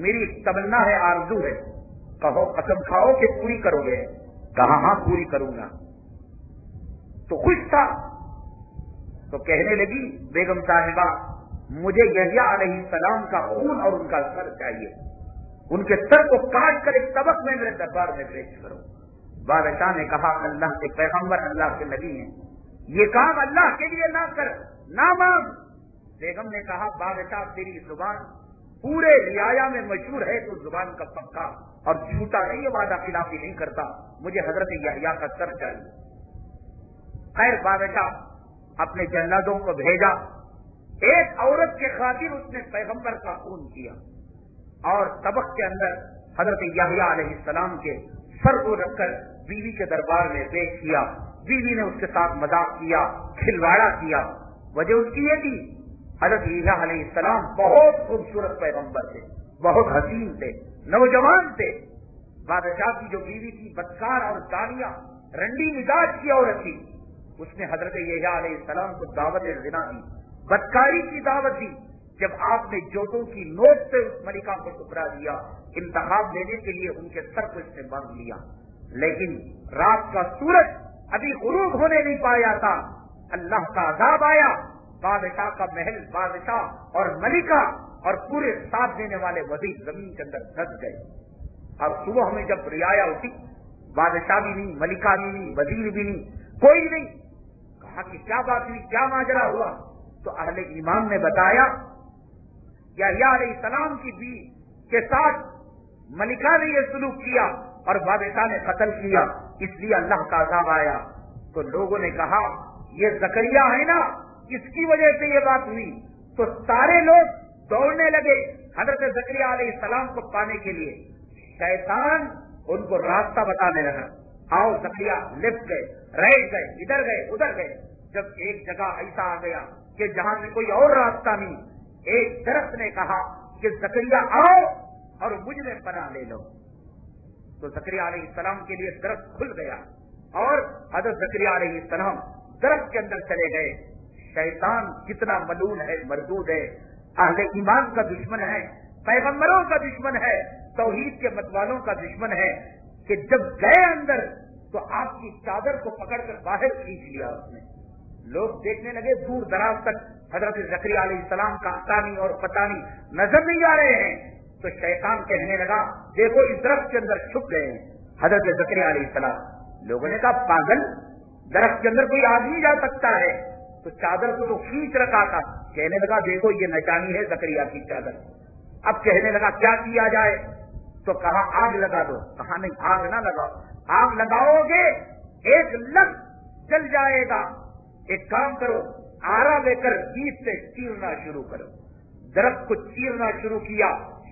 میری ایک تمنا ہے، آرزو ہے، کہو قسم کھاؤ کہ پوری کرو گے؟ کہا ہاں پوری کروں گا۔ تو خوش تھا، تو کہنے لگی بیگم صاحبہ مجھے یحییٰ علیہ السلام کا خون اور ان کا سر چاہیے، ان کے سر کو کاٹ کر ایک طبق میں میرے دربار میں پیش کرو۔ بادشاہ نے کہا اللہ کے پیغمبر، اللہ کے نبی ہیں، یہ کام اللہ کے لیے نہ کر، نہ مانگ۔ بیگم نے کہا بادشاہ تیری زبان پورے رعایا میں مشہور ہے، تو زبان کا پکا اور جھوٹا نہیں، وعدہ خلافی نہیں کرتا، مجھے حضرت یحییٰ کا سر چاہیے۔ خیر بادشاہ اپنے جلادوں کو بھیجا، ایک عورت کے خاطر اس نے پیغمبر کا خون کیا اور طبق کے اندر حضرت یحییٰ علیہ السلام کے سر کو رکھ کر بیوی کے دربار میں پیش کیا۔ بیوی نے اس کے ساتھ مذاق کیا، کھلواڑا کیا۔ وجہ اس کی یہ تھی حضرت یحییٰ علیہ السلام بہت خوبصورت پیغمبر تھے، بہت حسین تھے، نوجوان تھے۔ بادشاہ کی جو بیوی تھی بدکار اور دانیہ رنڈی مزاج کی عورت تھی، اس نے حضرت یحییٰ علیہ السلام کو دعوت زنا دی، بدکاری کی دعوت دی۔ جب آپ نے جوتوں کی نوک سے اس ملکہ کو ٹکرا دیا، انتخاب لینے کے لیے ان کے سر کو اس نے باندھ لیا، لیکن رات کا سورج ابھی غروب ہونے نہیں پایا تھا، اللہ کا عذاب آیا، بادشاہ کا محل، بادشاہ اور ملکہ اور پورے ساتھ دینے والے وزیر زمین کے اندر دھس گئے۔ اور صبح میں جب رعایا اٹھی، بادشاہ بھی نہیں، ملکہ بھی نہیں، وزیر بھی نہیں، کوئی نہیں، کہا کہ کیا بات ہوئی، کیا ماجرا ہوا؟ تو اہل ایمان نے بتایا یحییٰ علیہ السلام کی بیوی کے ساتھ ملکہ نے یہ سلوک کیا اور بادشاہ نے قتل کیا، اس لیے اللہ کا عذاب آیا۔ تو لوگوں نے کہا یہ زکریا ہے نا، اس کی وجہ سے یہ بات ہوئی۔ تو سارے لوگ دوڑنے لگے حضرت زکریا علیہ السلام کو پانے کے لیے۔ شیطان ان کو راستہ بتانے لگا، آؤ زکریا، لفٹ گئے، رائٹ گئے، ادھر گئے، ادھر گئے۔ جب ایک جگہ ایسا آ گیا کہ جہاں سے کوئی اور راستہ نہیں، ایک درخت نے کہا کہ زکریا آؤ اور مجھ میں پناہ لے لو۔ تو زکریا علیہ السلام کے لیے درخت کھل گیا اور حضرت زکریا علیہ السلام درخت کے اندر چلے گئے۔ شیطان کتنا ملعون ہے، مردود ہے، اہل ایمان کا دشمن ہے، پیغمبروں کا دشمن ہے، توحید کے متوالوں کا دشمن ہے، کہ جب گئے اندر تو آپ کی چادر کو پکڑ کر باہر کھینچ لیا اس نے۔ لوگ دیکھنے لگے دور دراز تک حضرت زکریا علیہ السلام کا آتانی اور پتانی نظر نہیں آ رہے ہیں۔ تو شیطان کہنے لگا دیکھو اس درخت کے اندر چھپ گئے ہیں حضرت زکریا علیہ السلام۔ لوگوں نے کہا پاگل، درخت کے اندر کوئی آدمی جا سکتا ہے؟ تو چادر کو تو کھینچ رکھا تھا، کہنے لگا دیکھو یہ نشانی ہے زکریا کی چادر۔ اب کہنے لگا کیا کیا جائے؟ تو کہا آگ لگا دو۔ کہا نہیں، آگ نہ لگاؤ، آگ لگاؤ گے ایک لفظ جل جائے گا۔ ایک کام کرو، آرا لے کر بیچ سے چیرنا شروع کرو۔ درخت کو چیرنا شروع کیا۔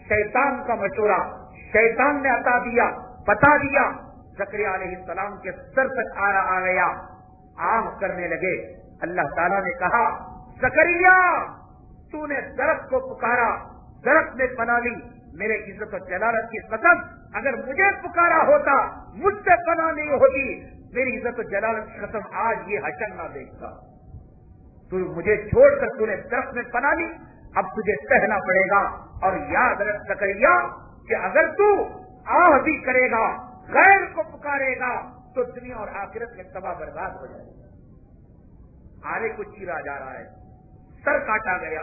شیطان کا مشورہ، شیطان نے عطا دیا، بتا دیا، زکریا علیہ السلام کے سر تک آرا آ گیا، آہ کرنے لگے۔ اللہ تعالیٰ نے کہا زکریا تو نے درخت کو پکارا، درخت نے پناہ لی، میرے عزت و جلالت کی قسم اگر مجھے پکارا ہوتا، مجھ سے پناہ نہیں ہوتی، میری عزت و جلالت کی قسم آج یہ حشر نہ دیکھتا۔ تو مجھے چھوڑ کر تو نے درخت میں پناہ لی، اب تجھے سہنا پڑے گا۔ اور یاد رکھ زکریا کہ اگر تو آہ بھی کرے گا، غیر کو پکارے گا، تو دنیا اور آخرت میں تباہ برباد ہو جائے گا۔ آرے کو چیرا جا رہا ہے، سر کاٹا گیا،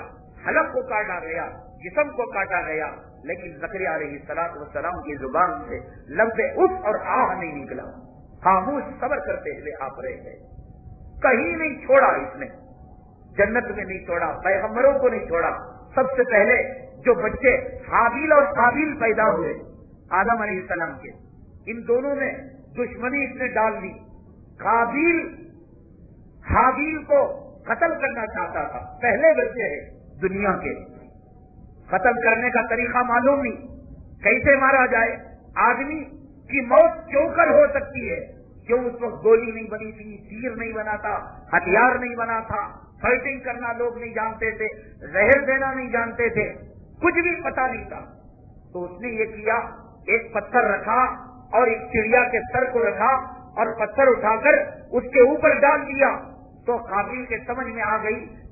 حلق کو کاٹا گیا، جسم کو کاٹا گیا، لیکن زکریا علیہ السلام کی زبان سے لفظ اف اور آہ نہیں نکلا۔ خاموش صبر کرتے ہوئے آپ رہ گئے، کہیں نہیں چھوڑا اس نے، جنت میں نہیں چھوڑا، پیغمبروں کو نہیں چھوڑا۔ سب سے پہلے جو بچے حابیل اور قابیل پیدا ہوئے آدم علیہ السلام کے، ان دونوں میں دشمنی اس نے ڈال دی۔ قابیل حابیل کو قتل کرنا چاہتا تھا، پہلے بچے ہیں دنیا کے، قتل کرنے کا طریقہ معلوم نہیں، کیسے مارا جائے، آدمی کی موت کیوں کر ہو سکتی ہے؟ کیوں اس وقت گولی نہیں بنی تھی، تیر نہیں بنا تھا، ہتھیار نہیں بنا تھا، فائٹنگ کرنا لوگ نہیں جانتے تھے، زہر دینا نہیں جانتے تھے، کچھ بھی پتا نہیں تھا۔ تو اس نے یہ کیا، ایک پتھر رکھا اور ایک چڑیا کے سر کو رکھا اور پتھر اٹھا کر اس کے اوپر ڈال دیا۔ تو قابیل کے سمجھ میں آ گئی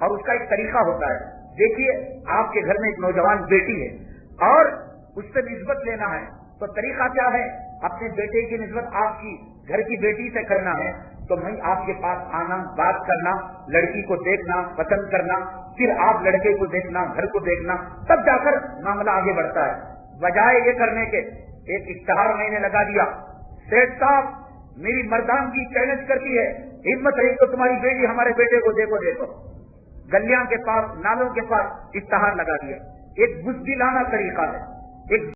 اور اس کا ایک طریقہ ہوتا ہے. دیکھیے آپ کے گھر میں ایک نوجوان بیٹی ہے اور اس سے نسبت لینا ہے تو طریقہ کیا ہے؟ اپنے بیٹے کی نسبت آپ کی گھر کی بیٹی سے کرنا ہے تو میں آپ کے پاس آنا، بات کرنا، لڑکی کو دیکھنا، پسند کرنا، پھر آپ لڑکے کو دیکھنا، گھر کو دیکھنا، تب جا کر معاملہ آگے بڑھتا ہے. بجائے یہ کرنے کے ایک اشتہار میں نے لگا دیا، سیٹ صاحب میری مردانگی چیلنج کرتی ہے، ہمت رہی تو تمہاری بیٹی ہمارے بیٹے کو دیکھو. گلیاں کے پاس، نالوں کے پاس اشتہار لگا دیا. ایک بزدلانہ طریقہ ہے. ایک